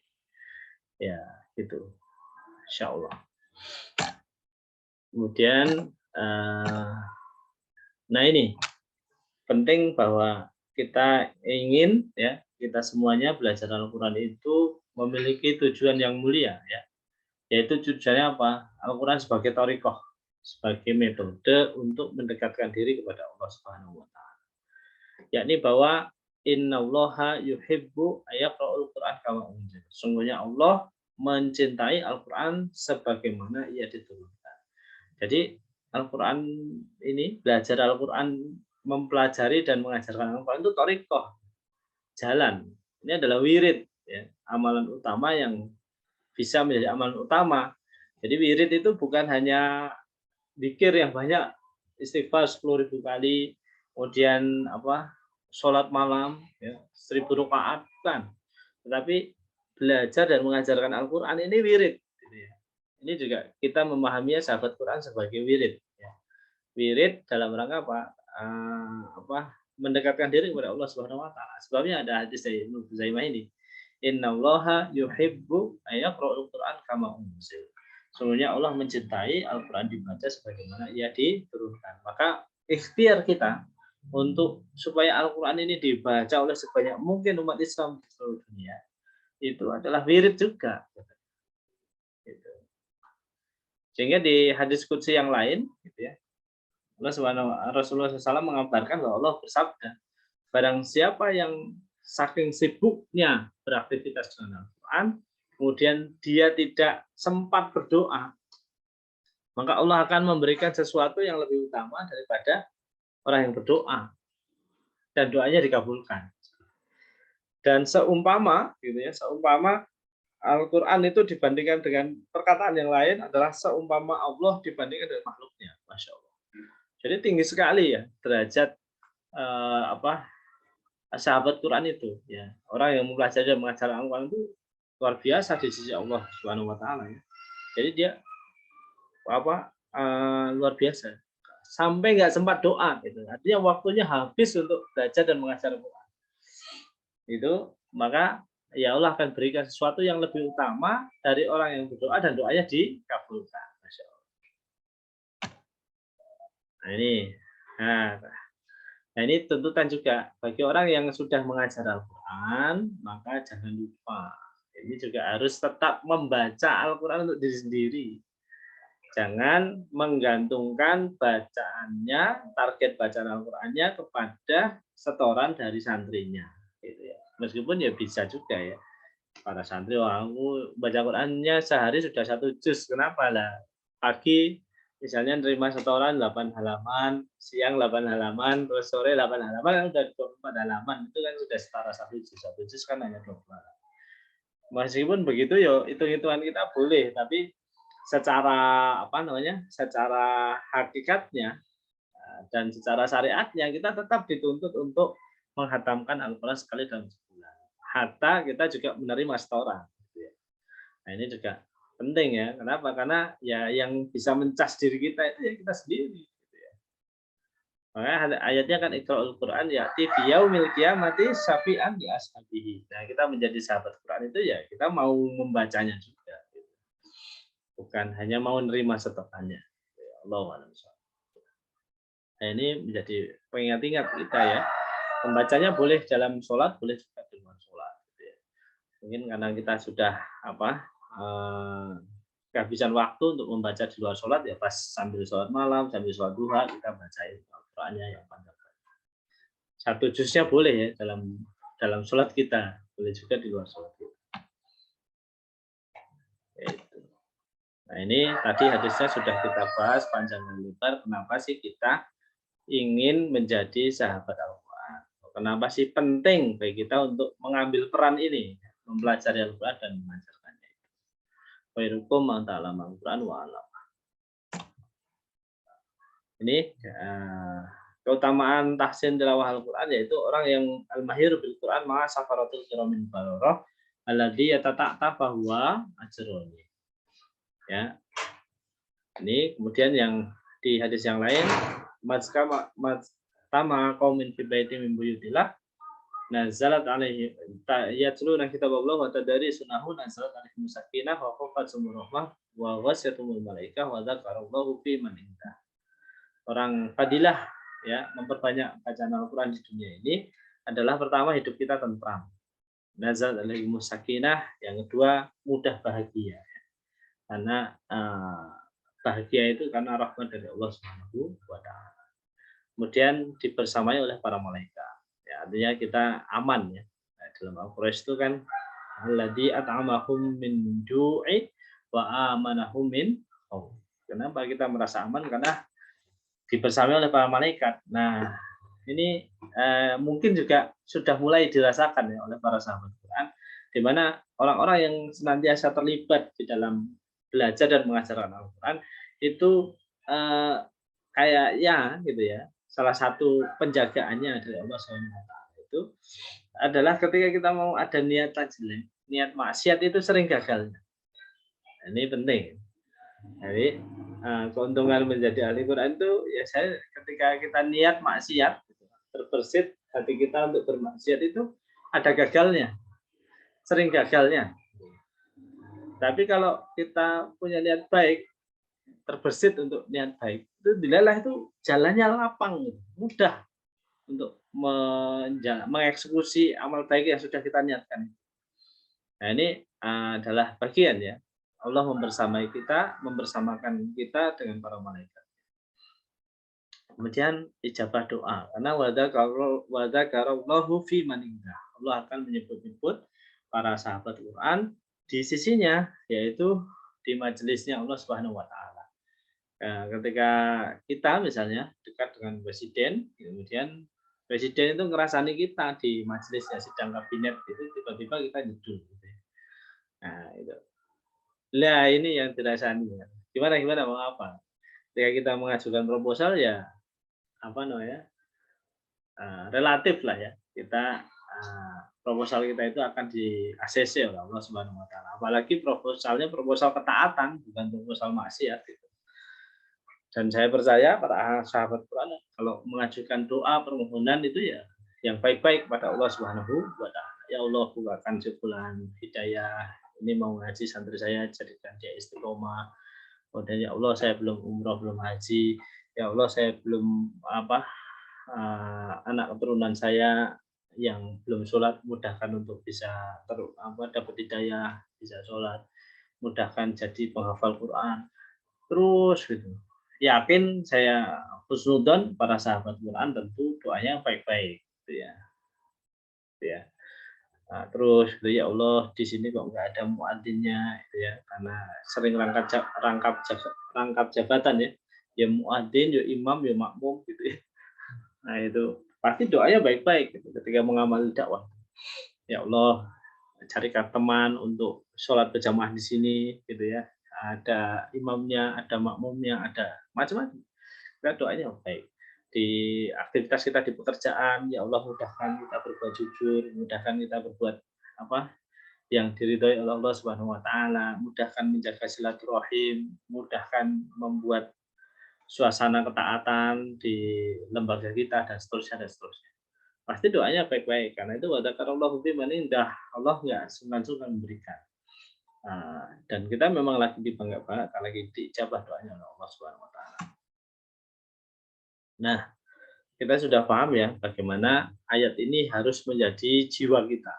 Ya, gitu. Insya Allah. Kemudian nah ini penting bahwa kita ingin ya kita semuanya belajar Al-Quran itu memiliki tujuan yang mulia ya, yaitu tujuannya apa? Al-Quran sebagai thariqah, sebagai metode untuk mendekatkan diri kepada Allah Subhanahu wa taala. Yakni bahwa innallaha yuhibbu ayyaqra'ul Qur'an kama unzil. Sungguhnya Allah mencintai Al-Quran sebagaimana ia diturunkan. Jadi Al-Quran ini, belajar Al-Quran, mempelajari dan mengajarkan Al-Quran itu thariqah, jalan. Ini adalah wirid, ya, amalan utama yang bisa menjadi amalan utama. Jadi wirid itu bukan hanya zikir yang banyak, istighfar 10.000 kali, kemudian sholat malam, ya, 1000 rakaat, bukan. Tetapi belajar dan mengajarkan Al-Quran ini wirid. Gitu ya. Ini juga kita memahaminya sahabat Quran sebagai wirid. Ya. Wirid dalam rangka mendekatkan diri kepada Allah Subhanahu wa taala. Sebabnya ada hadis dari Ibnu Huzaimah ini. Innallaha yuhibbu ayyaqra'ul Qur'an kama unzil. Sesungguhnya Allah mencintai Al-Qur'an dibaca sebagaimana ia diturunkan. Maka ikhtiar kita untuk supaya Al-Qur'an ini dibaca oleh sebanyak mungkin umat Islam di seluruh dunia itu adalah wirid juga. Gitu. Sehingga di hadis qudsi yang lain gitu ya. Rasulullah SAW mengabarkan bahwa Allah bersabda, barang siapa yang saking sibuknya beraktivitas dengan Al-Quran, kemudian dia tidak sempat berdoa, maka Allah akan memberikan sesuatu yang lebih utama daripada orang yang berdoa dan doanya dikabulkan. Dan seumpama, gitu ya, seumpama Al-Quran itu dibandingkan dengan perkataan yang lain adalah seumpama Allah dibandingkan dengan makhluknya, masya Allah. Jadi tinggi sekali ya derajat sahabat Quran itu. Ya, orang yang mempelajari dan mengajar Al-Quran itu luar biasa di sisi Allah Subhanahu Wa Taala. Ya. Jadi dia luar biasa sampai nggak sempat doa gitu. Artinya waktunya habis untuk belajar dan mengajar Al-Quran. Itu maka ya Allah akan berikan sesuatu yang lebih utama dari orang yang berdoa dan doanya dikabulkan. Masya Allah. Nah ini, nah ini tuntutan juga bagi orang yang sudah mengajar Al-Quran, maka jangan lupa ini juga harus tetap membaca Al-Quran untuk diri sendiri. Jangan menggantungkan bacaannya, target bacaan Al-Qurannya kepada setoran dari santrinya. Gitu ya. Meskipun ya bisa juga ya. Para santri, wah aku baca Qurannya sehari sudah 1 juz. Kenapa lah? Pagi misalnya nerima setoran 8 halaman, siang 8 halaman, terus sore 8 halaman, udah 24 halaman. Itu kan sudah setara 1 juz. 1 juz kan hanya 20 halaman. Meskipun begitu ya hitung-hitungan kita boleh, tapi secara secara hakikatnya dan secara syariatnya kita tetap dituntut untuk menghatamkan Al-Quran sekali dalam sebulan. Hatta kita juga menerima setoran. Nah ini juga penting ya. Kenapa? Karena ya yang bisa mencas diri kita itu ya kita sendiri. Makanya ayatnya kan Iqra'ul Quran ya'ti fi yaumil qiyamati syafi'an li ashabihi. Nah, kita menjadi sahabat Quran itu ya kita mau membacanya juga. Bukan hanya mau nerima setorannya. Allahu a'lam. Nah, ini menjadi pengingat-ingat kita ya. Membacanya boleh dalam sholat, boleh juga di luar sholat. Mungkin karena kita sudah kehabisan waktu untuk membaca di luar sholat ya pas sambil sholat malam, sambil sholat duha kita bacain Al-Qur'annya yang panjang. 1 juznya boleh ya dalam sholat kita, boleh juga di luar sholat kita. Nah ini tadi hadisnya sudah kita bahas panjang dan lebar. Kenapa sih kita ingin menjadi sahabat Al-Quran? Kenapa sih penting bagi kita untuk mengambil peran ini, mempelajari Al-Quran dan mengajarkannya? Khairukum man ta'allama Al-Quran wa 'allama. Ini keutamaan tahsin tilawah Al-Quran yaitu orang yang al-mahir bil Quran ma'a safaratul kiramin bararah alladzi yatata'ta bahwa ajroni. Ya. Ini kemudian yang di hadis yang lain tama qaumin fi baiti min buyutillah nazalat alaihi yatluna kitaballah wa tadarisunahu nazalat alaihim sakinah wa khaffatumur rahmah wa ghasyatumul malaikah wa dzakarallahu fi man indah. Orang fadilah ya memperbanyak bacaan Al-Qur'an di dunia ini adalah pertama hidup kita tentram. Nazalat alaihim sakinah, yang kedua mudah bahagia. Karena bahagia itu karena rahmat dari Allah Subhanahu wa taala. Kemudian dibersamai oleh para malaikat. Ya, artinya kita aman ya. Nah, dalam Al-Qur'an itu kan alladzi at'amahum min ju'i wa amanahum min khauf. Kenapa kita merasa aman? Karena dibersamai oleh para malaikat. Nah, ini mungkin juga sudah mulai dirasakan ya oleh para sahabat Quran, di mana orang-orang yang senantiasa terlibat di dalam belajar dan mengajarkan Al-Quran itu kayaknya gitu ya, salah satu penjagaannya dari Allah SWT itu adalah ketika kita mau ada niat jelek, niat maksiat itu sering gagalnya. Ini penting. Jadi keuntungan menjadi ahli Quran itu ya saya ketika kita niat maksiat terbersit hati kita untuk bermaksiat itu ada gagalnya, sering gagalnya. Tapi kalau kita punya niat baik, terbersit untuk niat baik, itu dilalah itu jalannya lapang, mudah untuk mengeksekusi amal baik yang sudah kita niatkan. Nah ini adalah bagian ya, Allah membersamai kita, membersamakan kita dengan para malaikat. Kemudian ijabah doa, karena wadzakarallahu fi man indah. Allah akan menyebut-nyebut para sahabat Quran di sisinya, yaitu di majelisnya Allah Subhanahu wa taala. Nah, ketika kita misalnya dekat dengan presiden, kemudian presiden itu ngerasani kita di majelisnya sidang kabinet itu tiba-tiba kita judul gitu ya. Nah, itu. Lah ini yang dirasani ya. Gimana gimana mau apa? Ketika kita mengajukan proposal ya apa namanya? Relatif lah ya. Kita proposal kita itu akan di-ACC oleh Allah Subhanahu wa taala. Apalagi proposalnya proposal ketaatan, bukan proposal maksiat gitu. Dan saya percaya para sahabat Quran kalau mengajukan doa permohonan itu ya yang baik-baik pada Allah Subhanahu wa taala. Ya Allah, bukakan jalan hidayah. Ini mau ngaji santri saya jadikan dia istiqomah. Kemudian ya Allah, saya belum umroh, belum haji. Ya Allah, saya belum anak keturunan saya yang belum sholat, mudahkan untuk bisa dapat hidayah, bisa sholat, mudahkan jadi penghafal Quran. Terus gitu. Yakin saya husnudon para sahabat Quran tentu doanya baik-baik gitu ya. Gitu ya. Nah, terus gitu, ya Allah di sini kok nggak ada muadzinnya gitu ya, karena sering rangkap jabatan ya. Ya muadzin, ya imam, ya makmum gitu ya. Nah, itu pasti doanya baik-baik gitu ketika mengamali dakwah. Ya Allah, carikan teman untuk sholat berjamaah di sini gitu ya. Ada imamnya, ada makmumnya, ada macam-macam. Kita doanya baik. Di aktivitas kita di pekerjaan, ya Allah mudahkan kita berbuat jujur, mudahkan kita berbuat apa yang diridhoi oleh Allah Subhanahu wa taala, mudahkan menjaga silaturahim, mudahkan membuat suasana ketaatan di lembaga kita dan seterusnya dan seterusnya. Pasti doanya baik-baik karena itu wadzakarallahu fi man indah. Allah nggak sungkan-sungkan memberikan. Dan kita memang lagi dibangga-banggakan lagi diijabah doanya oleh Allah Subhanahu wa taala. Nah, kita sudah paham ya bagaimana ayat ini harus menjadi jiwa kita.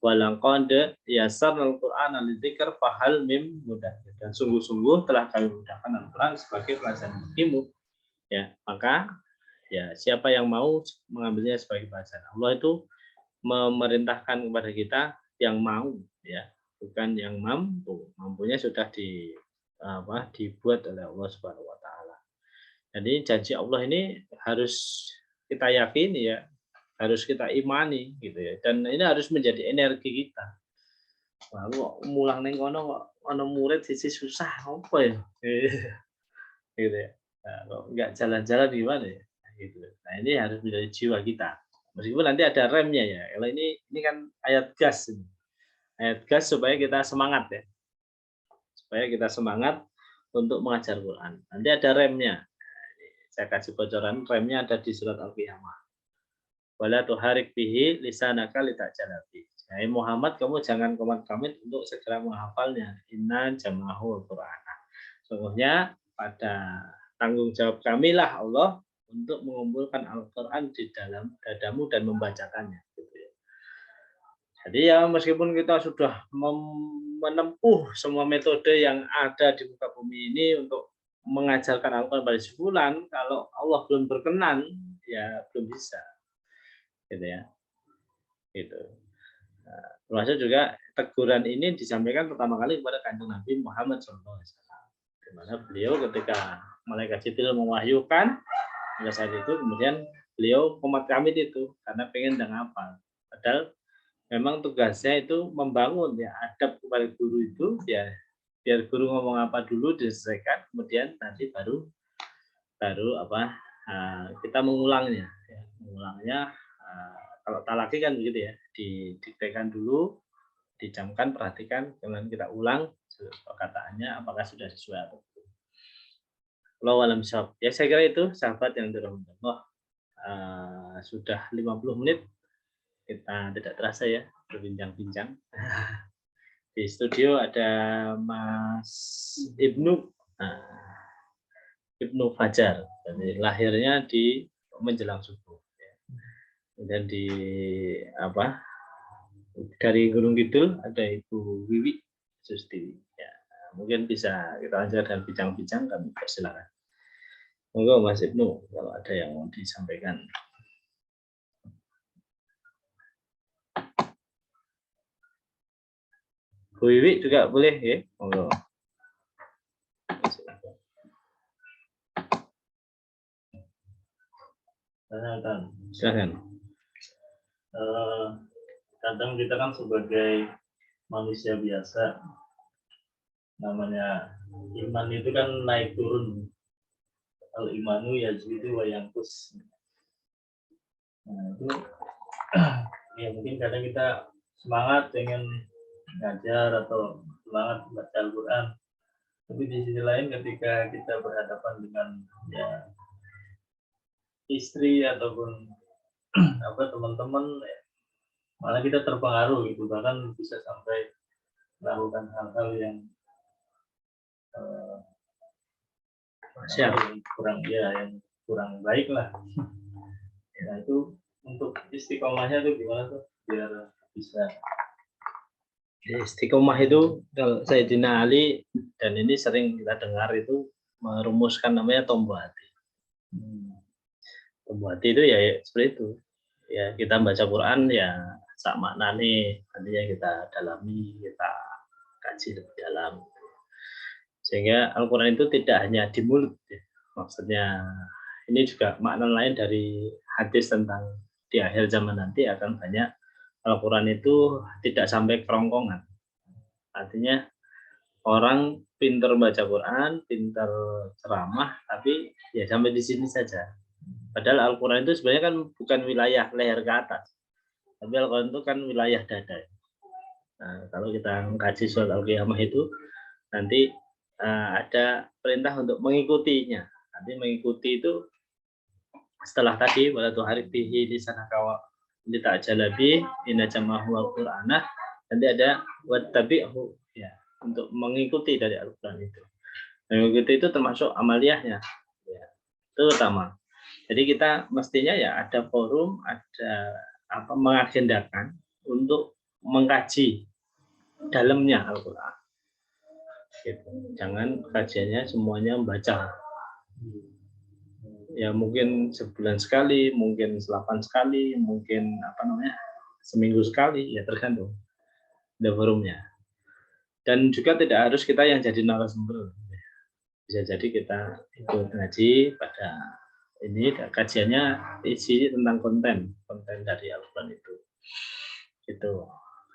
Walaqad yassarnal Qur'ana lidzikr fahal mim mudzakir. Dan sungguh-sungguh telah kami mudahkan Al-Qur'an sebagai pelajaran bagimu. Ya, maka ya siapa yang mau mengambilnya sebagai pelajaran. Allah itu memerintahkan kepada kita yang mau ya, bukan yang mampu. Mampunya sudah dibuat oleh Allah Subhanahu wa taala. Jadi janji Allah ini harus kita yakini ya, harus kita imani gitu ya. Dan ini harus menjadi energi kita. Wah, kok mulang ning kono kok ana murid sisi susah apa ya? Gitu ya. Nah, kok nggak jalan-jalan gimana ya? Gitu. Nah, ini harus menjadi jiwa kita. Meskipun nanti ada remnya ya. Kalau ini kan ayat gas ini. Ayat gas supaya kita semangat ya. Supaya kita semangat untuk mengajar Quran. Nanti ada remnya. Saya kasih bocoran, remnya ada di surat Al-Qiyamah. Wala tuharik bihi lisanaka litajala bihi. Hai Muhammad, kamu jangan komit-komit untuk segera menghafalnya. Inna jama'ahu Qur'an. Sungguhnya pada tanggung jawab kamilah Allah untuk mengumpulkan Al-Quran di dalam dadamu dan membacakannya. Gitu ya. Jadi ya meskipun kita sudah menempuh semua metode yang ada di muka bumi ini untuk mengajarkan Al-Quran pada sebulan, kalau Allah belum berkenan, ya belum bisa. Gitu ya. Gitu. Nah, termasuk juga teguran ini disampaikan pertama kali kepada Kanjeng Nabi Muhammad SAW. Di mana beliau ketika malaikat Jibril mewahyukan pada saat itu kemudian beliau komat kamit itu karena pengen dan hafal. Padahal memang tugasnya itu membangun ya adab kepada guru itu ya biar guru ngomong apa dulu diselesaikan kemudian nanti baru baru kita mengulangnya ya. Mengulangnya kalau talaki kan begitu ya didiktekan dulu dicamkan perhatikan kemudian kita ulang perkataannya apakah sudah sesuai atau belum. Wallahu a'lam bishawab. Ya saya kira itu sahabat yang dirahmati Allah. Sudah 50 menit kita tidak terasa ya berbincang-bincang. Di studio ada Mas Ibnu Ibnu Fajar. Jadi lahirnya di menjelang subuh. Dan di dari Gunung Kidul ada Ibu Wiwi Sustiwi. Ya, mungkin bisa kita lanjutkan dengan bincang-bincang kami persilakan. Monggo Mas Ibnu kalau ada yang mau disampaikan. Bu Wiwi juga boleh ya, monggo. Silakan. Kadang kita kan sebagai manusia biasa, namanya iman itu kan naik turun. Al imanu yazidu wa yanqus. Nah itu ya mungkin kadang kita semangat pengen ngajar atau semangat baca Al-Quran, tapi di sisi lain ketika kita berhadapan dengan ya istri ataupun apa teman-teman, ya, malah kita terpengaruh gitu, bahkan bisa sampai melakukan hal-hal yang yang kurang baik lah. Nah itu untuk istiqomahnya tuh gimana tuh biar bisa istiqomah itu kalau Sayyidina Ali dan ini sering kita dengar itu merumuskan namanya tombo hati. Tombo hati itu ya seperti itu. Ya kita baca Quran ya sak maknane nantinya kita dalami, kita kaji lebih dalam. Sehingga Al-Quran itu tidak hanya di mulut, ya. Maksudnya ini juga makna lain dari hadis tentang di akhir zaman nanti akan banyak Al-Quran itu tidak sampai kerongkongan. Artinya orang pintar baca Quran, pintar ceramah, tapi ya sampai di sini saja. Padahal Al-Quran itu sebenarnya kan bukan wilayah leher ke atas, tapi Al-Quran itu kan wilayah dada. Nah, kalau kita mengkaji surat Al-Qiyamah itu nanti ada perintah untuk mengikutinya. Nanti mengikuti itu setelah tadi wala tuharifihi lisanaka wa lita'jalabi inna jamahu al-Qur'ana, nanti ada wattabi'hu ya, untuk mengikuti dari Al-Qur'an itu. Mengikuti itu termasuk amaliyahnya. Ya, itu utama. Jadi kita mestinya ya ada forum, ada apa mengagendakan untuk mengkaji dalamnya Al-Qur'an. Gitu. Jangan kajiannya semuanya membaca. Ya mungkin sebulan sekali, mungkin 8 sekali, mungkin apa namanya seminggu sekali, ya tergantung ada forumnya. Dan juga tidak harus kita yang jadi narasumber. Bisa jadi kita ikut ngaji pada ini kajiannya isi tentang konten dari Al-Quran itu. Gitu.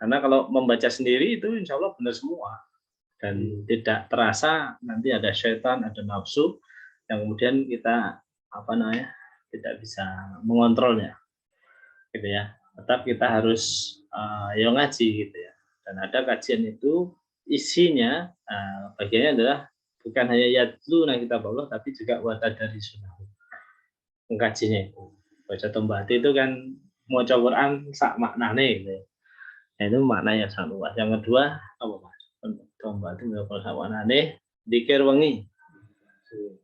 Karena kalau membaca sendiri itu insya Allah benar semua. Dan tidak terasa nanti ada syaitan, ada nafsu yang kemudian kita apa namanya tidak bisa mengontrolnya, gitu ya. Tetap kita harus ya ngaji gitu ya. Dan ada kajian itu isinya bagiannya adalah bukan hanya yatlu nah kita Allah, tapi juga wata dari sunnah. Mengkajinya itu baca tombati itu kan mau Quran sak maknane gitu ya. Nah, itu makna yang sangat luas. Yang kedua apa Mas? Tombati kalau sak maknane dikir wengi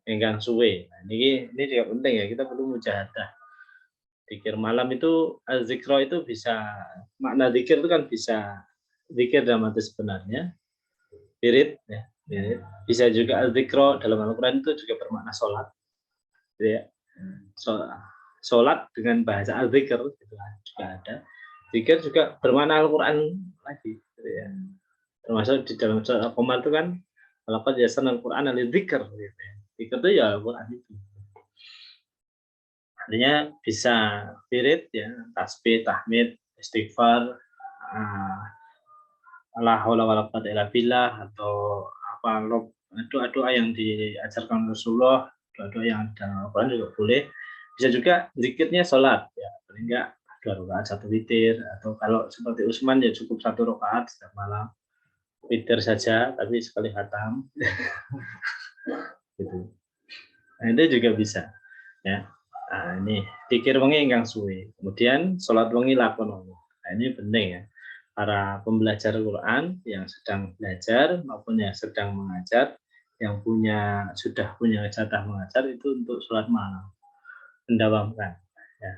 enggang suwe. Nah, ini juga penting ya, kita perlu mujahadah. Zikir malam itu zikro itu bisa makna zikir itu kan bisa zikir dalam arti sebenarnya wirid ya, wirid. Bisa juga zikro dalam Al-Qur'an itu juga bermakna sholat. Gitu ya. Sholat dengan bahasa al-zikr gitu juga ada. Zikir juga bermakna Al-Qur'an lagi gitu ya. Termasuk di dalam surat Al-Qamar itu kan laqad yassarna al-Qur'ana lidzikr gitu ya. Zikir itu ya Al-Qur'an itu. Artinya bisa wirid ya, tasbih, tahmid, istighfar, la haula wala quwwata illa billah, atau apa doa-doa yang diajarkan Rasulullah, doa-doa yang ada Al-Qur'an juga boleh. Bisa juga zikirnya sholat ya, paling enggak 2 rakaat 1 witir, atau kalau seperti Utsman ya cukup 1 rakaat setiap malam. Witir saja tapi sekali khatam. Gitu. Nah, itu juga bisa ya. Nah, ini dikir wengi ingkang suwe. Kemudian sholat wengi lakon. Nah, ini penting ya. Para pembelajar Quran yang sedang belajar maupun yang sedang mengajar, yang sudah punya jatah mengajar itu untuk sholat malam, mendawamkan. Ya.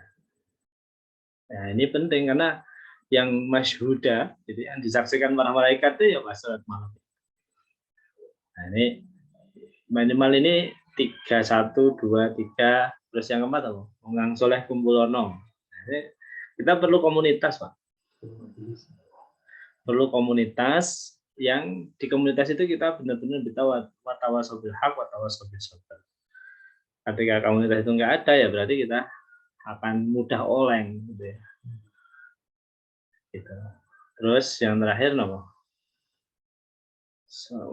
Nah, ini penting karena yang masyhuda, jadi yang disaksikan para malaikat itu ya pas sholat malam. Nah, ini minimal ini 3, 1, 2, 3. Terus yang keempat apa? Wong soleh kumpulono. Kita perlu komunitas, Pak. Perlu komunitas yang di komunitas itu kita benar-benar bisa watawasau bil haq, watawasau bis sabr. Ketika komunitas itu nggak ada ya berarti kita akan mudah oleng gitu ya. Gitu. Terus yang terakhir apa?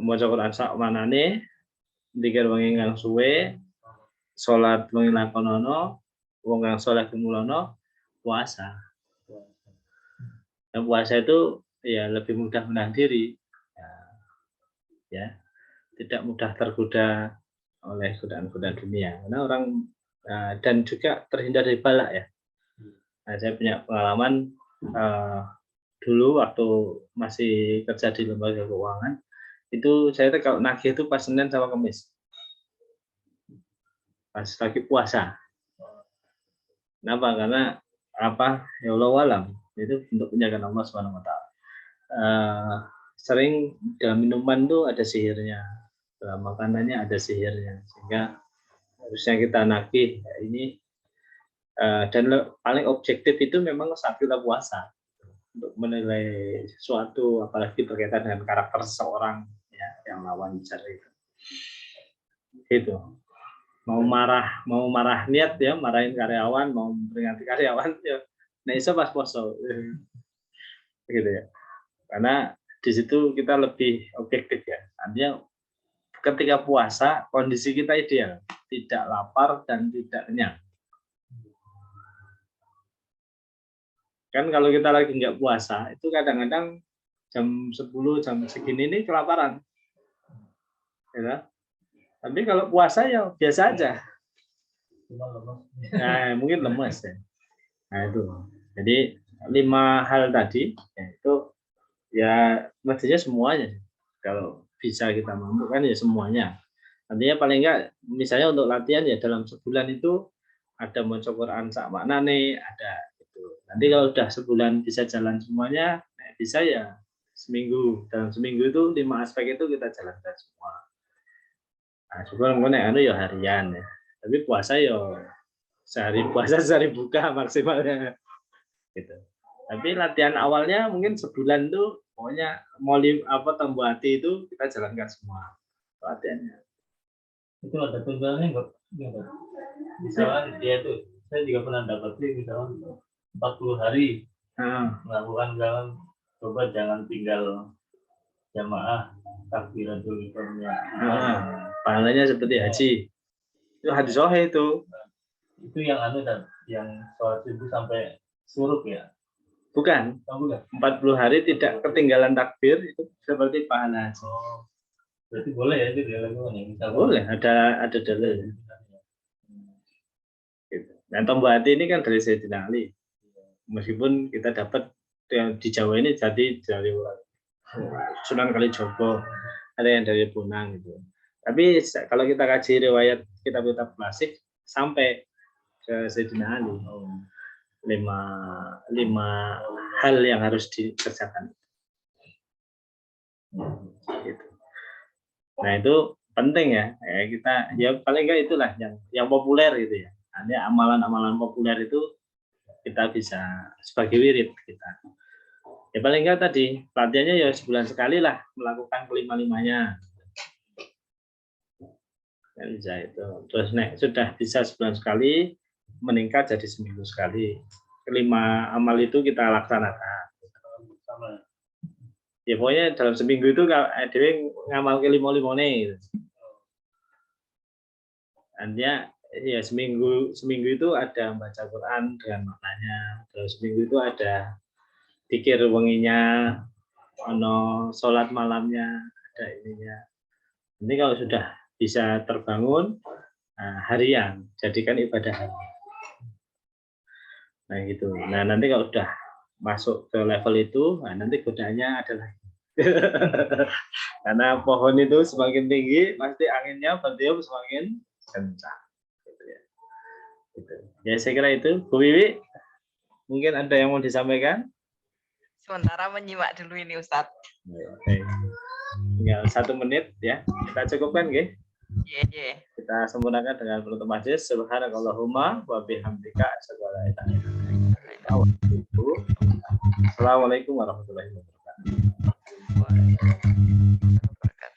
Maca Quran sak manane, dzikir wengi kang suwe, salat wengi lakonono, wong kang saleh kumulono, puasa. Dan puasa itu ya lebih mudah menahan diri. Ya, tidak mudah tergoda oleh godaan-godaan dunia. Karena orang dan juga terhindar dari balak ya. Nah, saya punya pengalaman dulu waktu masih kerja di lembaga keuangan, itu saya tuh kalau nagih itu pas Senin sama Kamis. Pas lagi puasa. Kenapa? Karena apa? Ya Allah alam. Itu untuk penjagaan Allah Subhanahu wa taala. Sering dalam minuman tuh ada sihirnya. Dalam makanannya ada sihirnya. Sehingga harusnya kita nagih ya ini dan paling objektif itu memang saat kita puasa untuk menilai sesuatu apalagi berkaitan dengan karakter seseorang ya yang lawan bicara itu. Gitu. Mau marah niat ya, marahin karyawan, mau memperingati karyawan ya. Nah, itu pas poso. Gitu ya. Karena di situ kita lebih objektif ya. Artinya ketika puasa kondisi kita ideal, tidak lapar dan tidak kenyang. Kan kalau kita lagi nggak puasa, itu kadang-kadang jam 10, jam segini ini kelaparan. Ya. Tapi kalau puasa ya biasa aja. Nah, mungkin lemes ya. Nah itu. Jadi 5 hal tadi yaitu ya mestinya semuanya. Kalau bisa kita mampu kan ya semuanya. Artinya paling enggak misalnya untuk latihan ya dalam sebulan itu ada maca Quran sak maknane, ada itu. Nanti kalau udah sebulan bisa jalan semuanya, nah bisa ya seminggu. Dalam seminggu itu 5 aspek itu kita jalankan semua. Nah, syukur anu ya harian ya. Tapi puasa ya sehari puasa sehari buka maksimalnya. Gitu. Tapi latihan awalnya mungin sebulan tuh pokoknya mau tambah hati itu kita jalankan semua latihannya. Itu ada tujuannya enggak? Misalkan dia tuh saya juga pernah dapat sih misalkan 40 hari melakukan jalan, coba jangan tinggal jamaah takbiratul ihramnya. Pahalanya seperti haji. Itu hadis sahih itu. Itu yang dan yang sholat subuh sampai suruk ya? Bukan. 40 hari tidak ketinggalan takbir itu seperti pahala haji. Berarti boleh ya itu dilakukan ya? Misalkan boleh, ada dalil. Gitu. Dan tombol hati ini kan dari Sayyidina Ali. Meskipun kita dapat yang di Jawa ini jadi dari Sunan Kalijogo, ada yang dari Bonang gitu. Tapi kalau kita kaji riwayat kitab-kitab klasik sampai ke Sayyidina Ali, 5 hal yang harus dikerjakan. Gitu. Nah itu penting ya, kita ya paling enggak itulah yang populer gitu ya. Ada amalan-amalan populer itu kita bisa sebagai wirid kita. Ya paling enggak tadi latihannya ya sebulan sekali lah melakukan kelima-limanya. Ya bisa itu. Terus sudah bisa sebulan sekali meningkat jadi seminggu sekali. Kelima amal itu kita laksanakan. Ya pokoknya dalam seminggu itu Dewi ngamal ke 5 nih. Artinya ya seminggu itu ada baca Quran dengan maknanya. Terus seminggu itu ada zikir wenginya, sholat malamnya, ada ininya. Nanti kalau sudah bisa terbangun harian, jadikan ibadah harian. Nah gitu. Nah nanti kalau sudah masuk ke level itu, nanti godaannya ada lagi. Karena pohon itu semakin tinggi, pasti anginnya bertiup semakin kencang. Gitu ya. Gitu. Ya saya kira itu. Bu Wiwi, mungkin ada yang mau disampaikan? Sementara menyimak dulu ini Ustadz. Tinggal 1 menit ya. Kita cukupkan, nggih? Iya, iya. Kita sempurnakan dengan penutup majelis. Subhanakallahumma wa bihamdika asyhadu an la ilaha illa anta astaghfiruka wa atubu ilaik. Assalamualaikum warahmatullahi wabarakatuh. Waalaikumsalam warahmatullahi wabarakatuh.